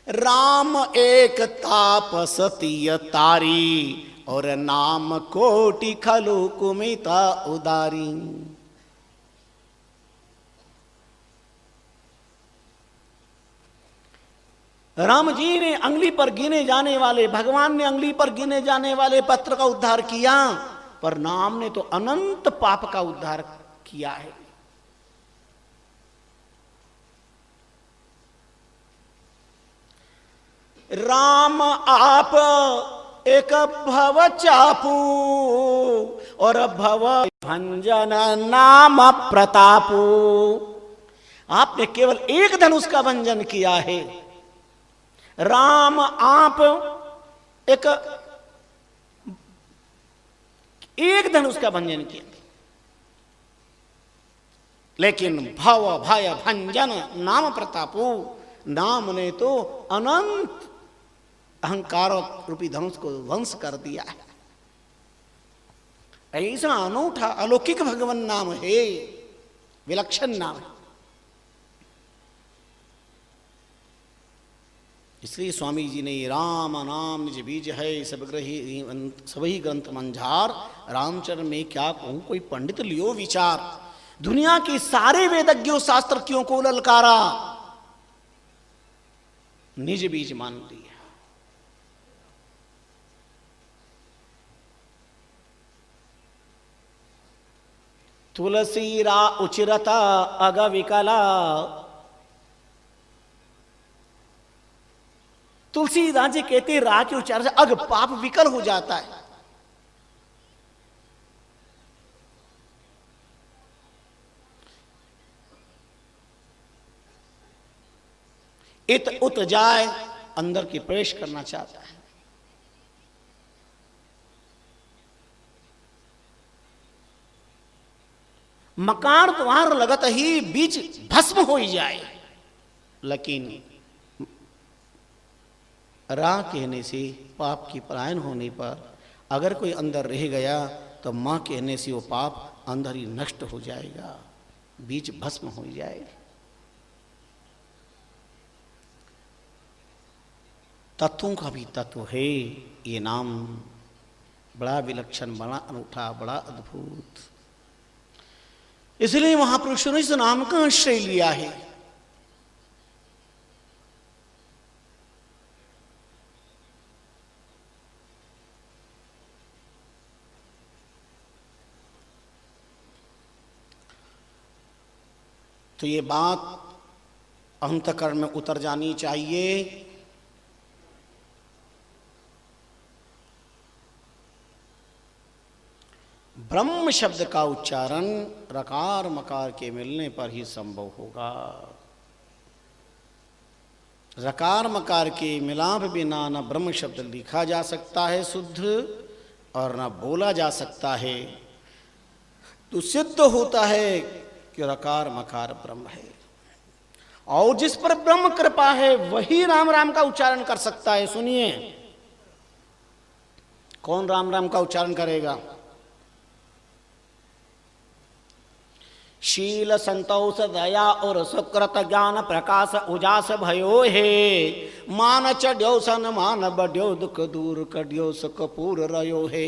राम एक तापसतीय तारी, और नाम कोटि खलु कुमिता उदारी। राम जी ने अंगली पर गिने जाने वाले, भगवान ने अंगली पर गिने जाने वाले पत्र का उद्धार किया, पर नाम ने तो अनंत पाप का उद्धार किया है। राम आप एक भव चापू, और भव भंजन नाम प्रतापू। आपने केवल एक धनुष का भंजन किया है। राम आप एक धनुष का भंजन किया, लेकिन भव भय भंजन नाम प्रतापू, नाम ने तो अनंत अहंकार रूपी धनुष को ध्वंस कर दिया है। ऐसा अनूठा अलौकिक भगवान नाम है, विलक्षण नाम है। इसलिए स्वामी जी ने राम नाम निज बीज है, सब सभी ग्रंथ मंझार, रामचरण में क्या कहूं कोई पंडित लियो विचार। दुनिया के सारे वेदज्ञों शास्त्रज्ञों को ललकारा, निज बीज मान लिया। तुलसी रा उचिरता अग विकला, तुलसीदास जी कहते रा के उच्चारण से अग पाप विकल हो जाता है। इत उत जाए, अंदर की प्रवेश करना चाहता है। मकार द्वार लगत ही बीच भस्म हो ही जाए, लेकिन रा कहने से पाप की पलायन होने पर अगर कोई अंदर रह गया तो मां कहने से वो पाप अंदर ही नष्ट हो जाएगा, बीच भस्म हो जाएगा। तत्वों का भी तत्व है ये नाम। बड़ा विलक्षण, बड़ा अनूठा, बड़ा अद्भुत। इसलिए महापुरुषों ने इस नाम का आश्रय लिया है। तो ये बात अंतःकरण में उतर जानी चाहिए। ब्रह्म शब्द का उच्चारण रकार मकार के मिलने पर ही संभव होगा। रकार मकार के मिलाप बिना न ब्रह्म शब्द लिखा जा सकता है शुद्ध, और न बोला जा सकता है। तो सिद्ध होता है कि रकार मकार ब्रह्म है, और जिस पर ब्रह्म कृपा है वही राम राम का उच्चारण कर सकता है। सुनिए, कौन राम राम का उच्चारण करेगा? शील संतोष दया और सुकृत ज्ञान प्रकाश उजास भयो हे। मान चढ़्यो सन मान बढ़्यो दुख दूर कड्यो सुख पूर रयो हे।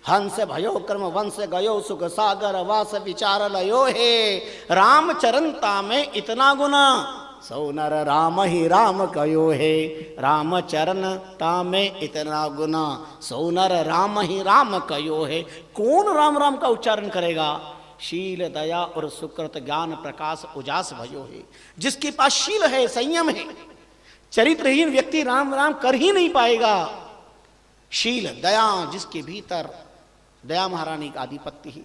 हंस भयो कर्म वंश गयो सुख सागर वास विचार लयो हे। राम चरणता में इतना गुना सो नर राम ही राम कयो है। राम चरणता में इतना गुना सो नर राम ही राम कयो है। कौन राम राम का उच्चारण करेगा? शील दया और सुकृत ज्ञान प्रकाश उजास भयो है। जिसके पास शील है, संयम है, चरित्रहीन व्यक्ति राम राम कर ही नहीं पाएगा। शील दया, जिसके भीतर दया महारानी का आधिपत्य है,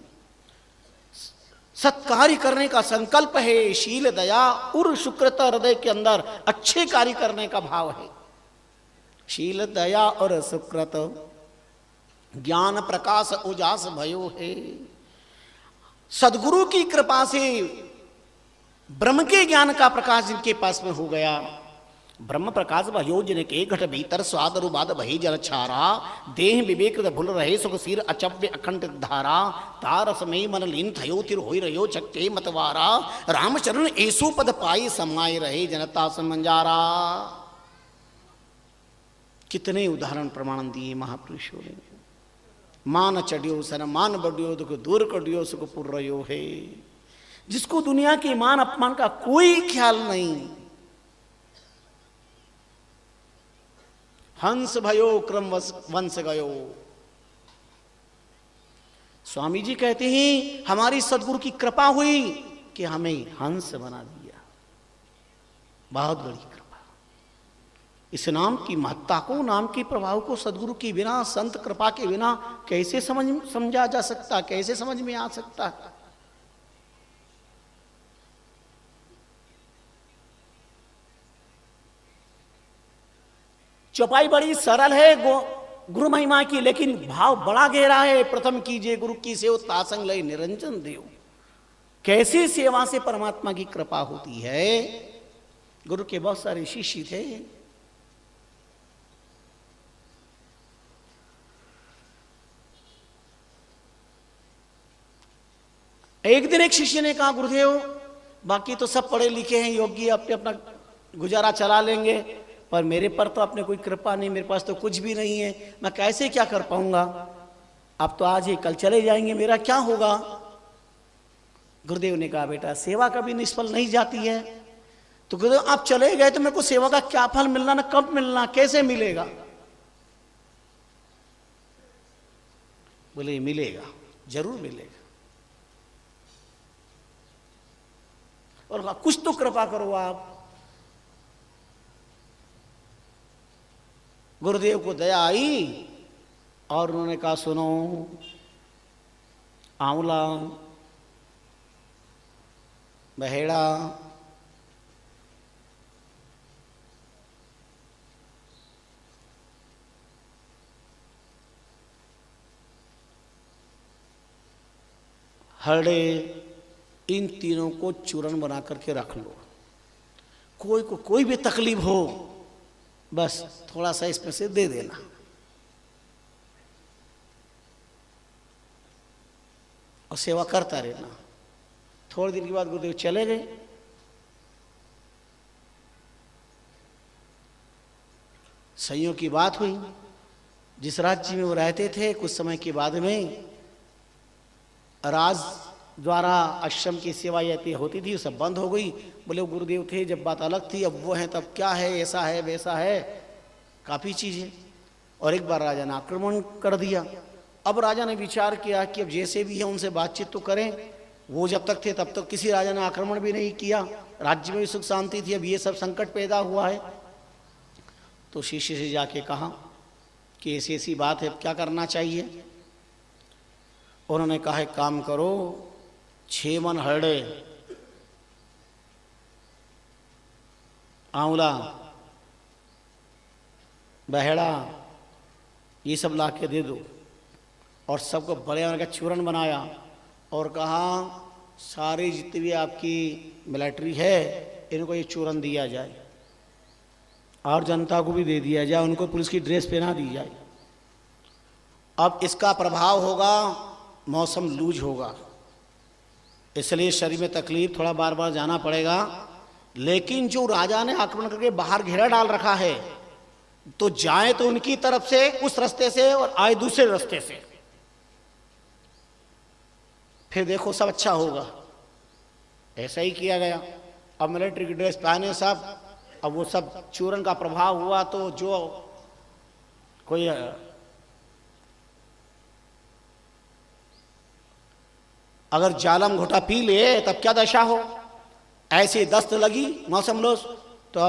सत्कार्य करने का संकल्प है, शील दया और सुकृत हृदय के अंदर अच्छे कार्य करने का भाव है। शील दया और सुकृत ज्ञान प्रकाश उजास भयो है। सदगुरु की कृपा से ब्रह्म के ज्ञान का प्रकाश जिनके पास में हो गया। ब्रह्म प्रकाश भयो जिनके घट भीतर स्वाद रुबाद भई जल छारा। देह विवेक भूल रहे सुख सिर अचव्य अखंड धारा। तारस में मन लीन थयो तिर होई रहो चक्के मतवारा। रामचरण ऐसो पद पाई समाये रहे जनता समंजारा। कितने उदाहरण प्रमाण दिए महापुरुषों ने। मान चढ़ियो सन मान बढ़ियो दुख दूर कडियो सुख पुर रयो है। जिसको दुनिया के मान अपमान का कोई ख्याल नहीं। हंस भयो क्रम वंश गयो। स्वामी जी कहते हैं हमारी सदगुरु की कृपा हुई कि हमें हंस बना दिया। बहुत बड़ी कृपा। इस नाम की महत्ता को, नाम के प्रभाव को सदगुरु के बिना, संत कृपा के बिना कैसे समझा जा सकता, कैसे समझ में आ सकता है? चौपाई बड़ी सरल है गुरु महिमा की, लेकिन भाव बड़ा गहरा है। प्रथम कीजिए गुरु की सेवा तासंग लय निरंजन देव। कैसे सेवा से परमात्मा की कृपा होती है। गुरु के बहुत सारे शिष्य थे। एक दिन एक शिष्य ने कहा, गुरुदेव बाकी तो सब पढ़े लिखे हैं, योग्य, अपने अपना गुजारा चला लेंगे, पर मेरे पर तो आपने कोई कृपा नहीं, मेरे पास तो कुछ भी नहीं है, मैं कैसे क्या कर पाऊंगा? आप तो आज ही कल चले जाएंगे, मेरा क्या होगा? गुरुदेव ने कहा, बेटा सेवा कभी निष्फल नहीं जाती है। तो गुरुदेव आप चले गए तो मेरे को सेवा का क्या फल मिलना, ना कब मिलना, कैसे मिलेगा? बोले मिलेगा, जरूर मिलेगा, और कुछ तो कृपा करो आप। गुरुदेव को दया आई और उन्होंने कहा, सुनो आंवला, बहेड़ा, हरड़े, इन तीनों को चूर्ण बना करके रख लो। कोई को कोई भी तकलीफ हो बस थोड़ा सा इसमें से दे देना। और सेवा करता रहना। थोड़े दिन के बाद गुरुदेव चले गए। संयोग की बात हुई, जिस राज्य में वो रहते थे कुछ समय के बाद में राज द्वारा आश्रम की सेवा यति होती थी, सब बंद हो गई। बोले गुरुदेव थे जब बात अलग थी, अब वो हैं तब क्या है, ऐसा है वैसा है, काफ़ी चीज़ें। और एक बार राजा ने आक्रमण कर दिया। अब राजा ने विचार किया कि अब जैसे भी है उनसे बातचीत तो करें। वो जब तक थे तब तक किसी राजा ने आक्रमण भी नहीं किया, राज्य में भी सुख शांति थी, अब ये सब संकट पैदा हुआ है। तो शिष्य से जाके कहा कि ऐसी ऐसी बात है, क्या करना चाहिए। उन्होंने कहा एक काम करो, 6 मन हरड़े, आंवला, बहेड़ा, ये सब ला के दे दो। और सबको बड़े का चूरन बनाया और कहा सारी जितनी भी आपकी मिलिट्री है इनको ये चूरन दिया जाए और जनता को भी दे दिया जाए, उनको पुलिस की ड्रेस पहना दी जाए। अब इसका प्रभाव होगा, मौसम लूज होगा, इसलिए शरीर में तकलीफ, थोड़ा बार बार जाना पड़ेगा। लेकिन जो राजा ने आक्रमण करके बाहर घेरा डाल रखा है, तो जाए तो उनकी तरफ से उस रास्ते से और आए दूसरे रास्ते से, फिर देखो सब अच्छा होगा। ऐसा ही किया गया। अब मिलिट्री की ड्रेस पहने सब, अब वो सब चूरन का प्रभाव हुआ तो जो कोई अगर जालम घोटा पी ले तब क्या दशा हो। ऐसे दस्त लगी मौसम लोस, तो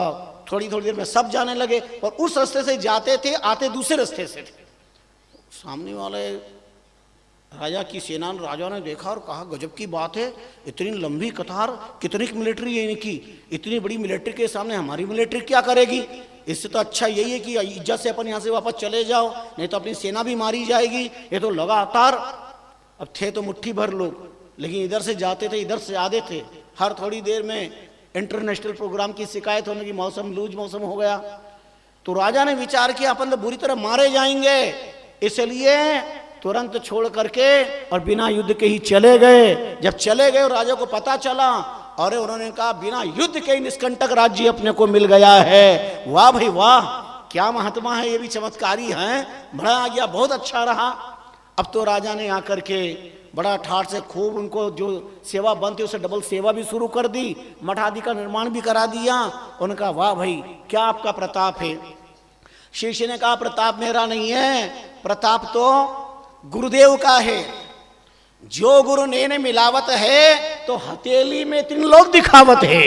थोड़ी थोड़ी देर में सब जाने लगे। और उस रास्ते से जाते थे, आते दूसरे रास्ते से थे। सामने वाले राजा की सेना, राजा ने देखा और कहा गजब की बात है, इतनी लंबी कतार, कितनी मिलिट्री है इनकी, इतनी बड़ी मिलिट्री के सामने हमारी मिलिट्री क्या करेगी। इससे तो अच्छा यही है कि इज्जत से अपन यहाँ से वापस चले जाओ, नहीं तो अपनी सेना भी मारी जाएगी। ये तो लगातार, अब थे तो मुट्ठी भर लोग, लेकिन इधर से जाते थे इधर से आते थे। हर थोड़ी देर में इंटरनेशनल प्रोग्राम की शिकायत होने की, मौसम लूज मौसम हो गया। तो राजा ने विचार किया अपन तो बुरी तरह मारे जाएंगे, इसलिए तुरंत छोड़ करके और बिना युद्ध के ही चले गए। जब चले गए और राजा को पता चला, और उन्होंने कहा बिना युद्ध के ही निष्कंटक राज्य अपने को मिल गया है। वाह भाई वाह, क्या महात्मा है, ये भी चमत्कारी हैं, बड़ा आ गया, बहुत अच्छा रहा। अब तो राजा ने आकर के बड़ा ठाठ से खूब उनको जो सेवा बनती उसे डबल सेवा भी शुरू कर दी, मठ आदि का निर्माण भी करा दिया। उनका वाह भाई क्या आपका प्रताप है। शिष्य ने कहा प्रताप मेरा नहीं है, प्रताप तो गुरुदेव का है। जो गुरु ने मिलावत है तो हथेली में 3 लोग दिखावत है।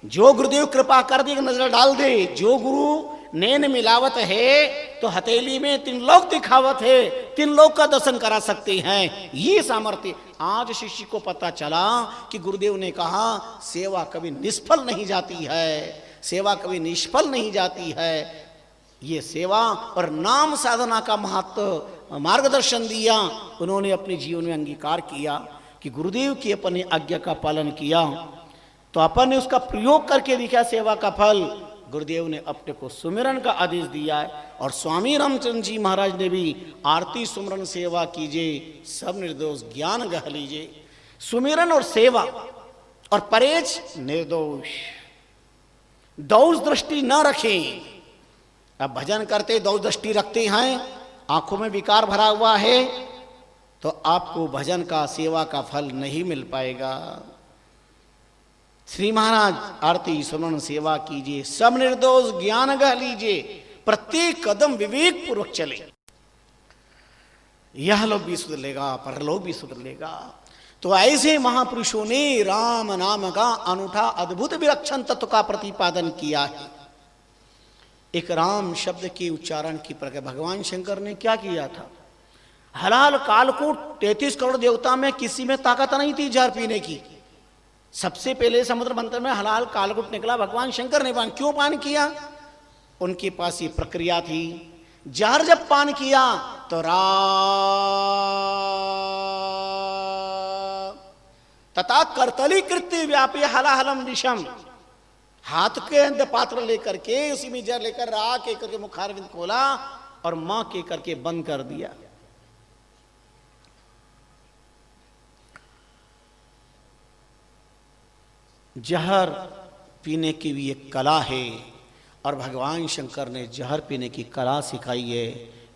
जो गुरुदेव कृपा कर दे, नजर डाल दे, जो गुरु नैन मिलावत है तो हथेली में 3 लोग दिखावत है, 3 लोग का दर्शन करा सकते हैं, ये सामर्थ्य। आज शिष्य को पता चला कि गुरुदेव ने कहा सेवा कभी निष्फल नहीं जाती है, सेवा कभी निष्फल नहीं जाती है। ये सेवा और नाम साधना का महत्व मार्गदर्शन दिया। उन्होंने अपने जीवन में अंगीकार किया कि गुरुदेव की अपने आज्ञा का पालन किया, तो अपन ने उसका प्रयोग करके दिखा सेवा का फल। गुरुदेव ने अपने को सुमिरन का आदेश दिया है, और स्वामी रामचंद्र जी महाराज ने भी आरती सुमिरन सेवा कीजिए, सब निर्दोष ज्ञान गह लीजिए। सुमिरन और सेवा और परहेज निर्दोष, दोष दृष्टि न रखें। अब भजन करते दोष दृष्टि रखते हैं, आंखों में विकार भरा हुआ है, तो आपको भजन का सेवा का फल नहीं मिल पाएगा। श्री महाराज आरती सुमन सेवा कीजिए, सब निर्दोष ज्ञान गह लीजिए, प्रत्येक कदम विवेक पूर्वक चले, यह लोग भी सुधर लेगा, परलोक भी सुधर लेगा। तो ऐसे महापुरुषों ने राम नाम का अनूठा अद्भुत विलक्षण तत्व का प्रतिपादन किया है। एक राम शब्द के उच्चारण की प्रक्रिया भगवान शंकर ने क्या किया था। हलाल कालकूट 33 करोड़ देवता में किसी में ताकत नहीं थी जहर पीने की। सबसे पहले समुद्र मंथन में हलाल कालकूट निकला, भगवान शंकर ने पान क्यों पान किया, उनके पास ये प्रक्रिया थी। जहर जब पान किया तो तथा करतली कृत्य व्यापी हलाहलम विषम, हाथ के अंदर पात्र लेकर के उसी में जहर लेकर रा के करके मुखारविंद खोला और मां के करके बंद कर दिया। जहर पीने की भी एक कला है, और भगवान शंकर ने जहर पीने की कला सिखाई है।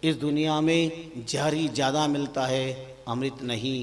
इस दुनिया में जहर ही ज़्यादा मिलता है, अमृत नहीं।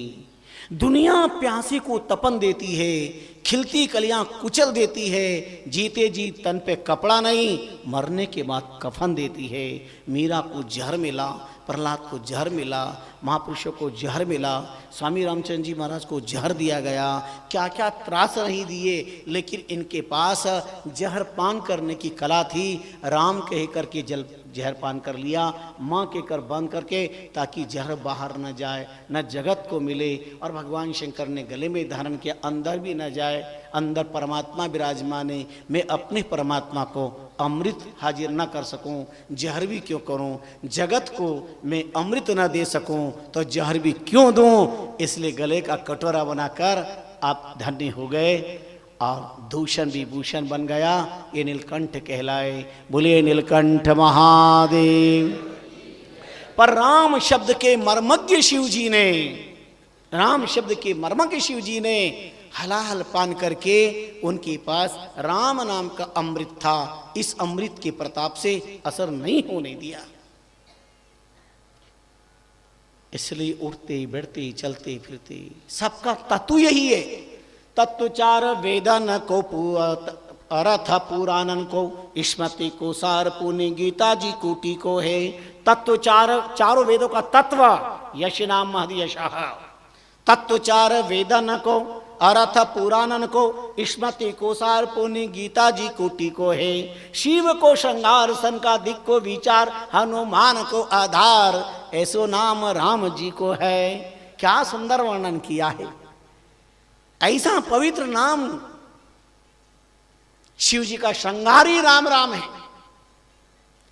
दुनिया प्यासी को तपन देती है, खिलती कलियां कुचल देती है, जीते जी तन पे कपड़ा नहीं, मरने के बाद कफन देती है। मीरा को जहर मिला, प्रहलाद को जहर मिला, महापुरुषों को जहर मिला, स्वामी रामचंद्र जी महाराज को जहर दिया गया, क्या क्या त्रास नहीं दिए, लेकिन इनके पास जहर पान करने की कला थी। राम कह करके जहर पान कर लिया, माँ कहकर बंद करके, ताकि जहर बाहर न जाए, न जगत को मिले। और भगवान शंकर ने गले में धारण किया, अंदर भी न जाए, अंदर परमात्मा विराजमान है। मैं अपने परमात्मा को अमृत हाजिर न कर सकूं, जहर भी क्यों करूं, जगत को मैं अमृत न दे सकूं तो जहर भी क्यों दूं। इसलिए गले का कटोरा बनाकर आप धन्य हो गए और दूषण भी भूषण बन गया। ये नीलकंठ कहलाए। बोलिए नीलकंठ महादेव। पर राम शब्द के मर्मज्ञ शिव जी ने, राम शब्द के मर्मज्ञ शिव जी ने हलाहल पान करके उनके पास राम नाम का अमृत था, इस अमृत के प्रताप से असर नहीं होने दिया। इसलिए उठते बैठते चलते फिरते सबका तत्व यही है। तत्वचार वेदन को अर्थ पुराणन को, स्मृति को सार पुण्य गीता जी कोटि को है। तत्वचार, चारों वेदों का तत्व यश नाम महद यशः। तत्वचार वेदन को, अर्थ पुराणन को, स्मृति को सार पुण्य गीता जी कोटि को है। शिव को श्रृंगार सन का दिक को विचार, हनुमान को आधार, ऐसो नाम राम जी को है। क्या सुंदर वर्णन किया है। ऐसा पवित्र नाम शिव जी का श्रृंगार ही राम राम है।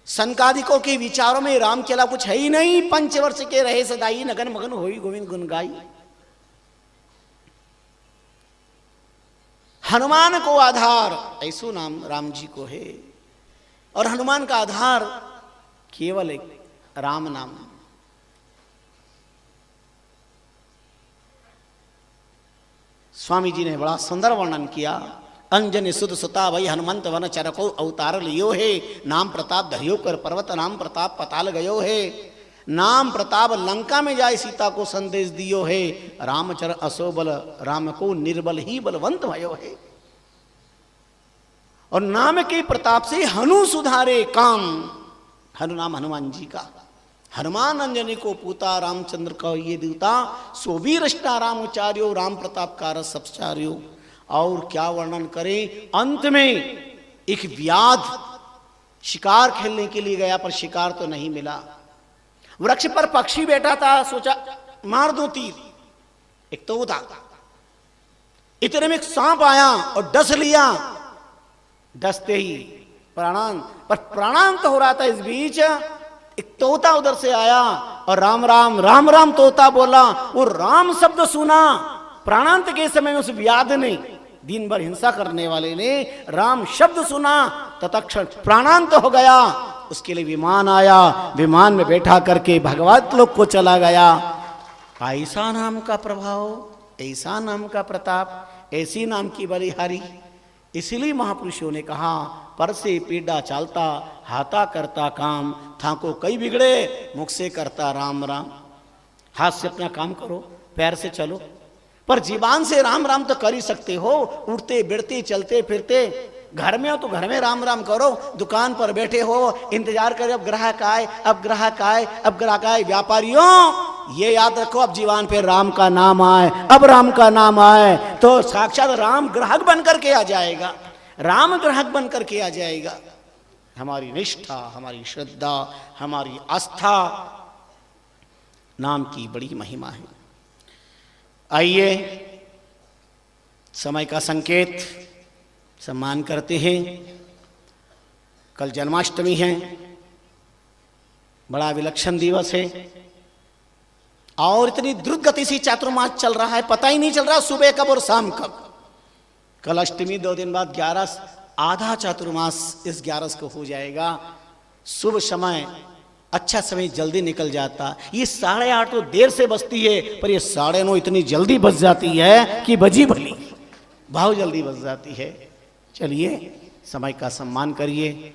संकादिकों के विचारों में राम के अलावा कुछ है ही नहीं। पंचवर्ष के रहे सदाई, नगन मगन होई गोविंद गुण गाई। हनुमान को आधार, ऐसो नाम राम जी को है। और हनुमान का आधार केवल एक राम नाम। स्वामी जी ने बड़ा सुंदर वर्णन किया। अंजन सुध सुता भई हनुमंत वन चरको अवतार लियो है। नाम प्रताप धरियो कर पर्वत, नाम प्रताप पताल गयो है। नाम प्रताप लंका में जाए सीता को संदेश दियो है। रामचर असोबल राम को निर्बल ही बलवंत भयो है। और नाम के प्रताप से हनु सुधारे काम। हनु नाम हनुमान जी का। हनुमान अंजनी को पूता, रामचंद्र का ये दूता, सो भी रष्टा राम उचार्यो, राम प्रताप कार सबचार्यो। और क्या वर्णन करें। अंत में एक व्याध शिकार खेलने के लिए गया, पर शिकार तो नहीं मिला। वृक्ष पर पक्षी बैठा था, सोचा मार दो तीर, एक तो था। इतने में एक सांप आया और डस लिया। डसते ही प्राणांत, पर प्राणांत हो रहा था। इस बीच एक तोता उधर से आया और राम राम राम राम तोता बोला। वो राम शब्द सुना प्राणांत के समय उस व्याध ने, दिन भर हिंसा करने वाले ने राम शब्द सुना, तत्क्षण प्राणांत हो गया। उसके लिए विमान आया, विमान में बैठा करके भगवत लोक को चला गया। ऐसा नाम का प्रभाव, ऐसा नाम का प्रताप, ऐसी नाम की बलिहारी। इसीलिए महापुरुषों ने कहा, पर से पीड़ा चालता, हाथा करता काम, थाको कई बिगड़े, मुख से करता राम राम। हाथ से अपना काम करो, पैर से चलो, पर जीवान से राम राम तो कर ही सकते हो। उठते बैठते चलते फिरते, घर में हो तो घर में राम राम करो, दुकान पर बैठे हो इंतजार करे अब ग्राहक आए, अब ग्राहक आए, अब ग्राहक आए। व्यापारियों ये याद रखो, अब जीवान पे राम का नाम आए, अब राम का नाम आए तो साक्षात राम ग्राहक बन करके आ जाएगा, राम ग्राहक बन करके आ जाएगा। हमारी निष्ठा, हमारी श्रद्धा, हमारी आस्था, नाम की बड़ी महिमा है। आइए समय का संकेत सम्मान करते हैं। कल जन्माष्टमी है, बड़ा विलक्षण दिवस है और इतनी द्रुत गति से चातुर्मास चल रहा है, पता ही नहीं चल रहा सुबह कब और शाम कब। कल अष्टमी, 2 दिन बाद 11, आधा चातुर्मास इस 11 को हो जाएगा। शुभ समय, अच्छा समय जल्दी निकल जाता। ये 8:30 तो देर से बजती है, पर ये 9:30 इतनी जल्दी बज जाती है कि बजी भली, बहुत जल्दी बज जाती है। चलिए समय का सम्मान करिए,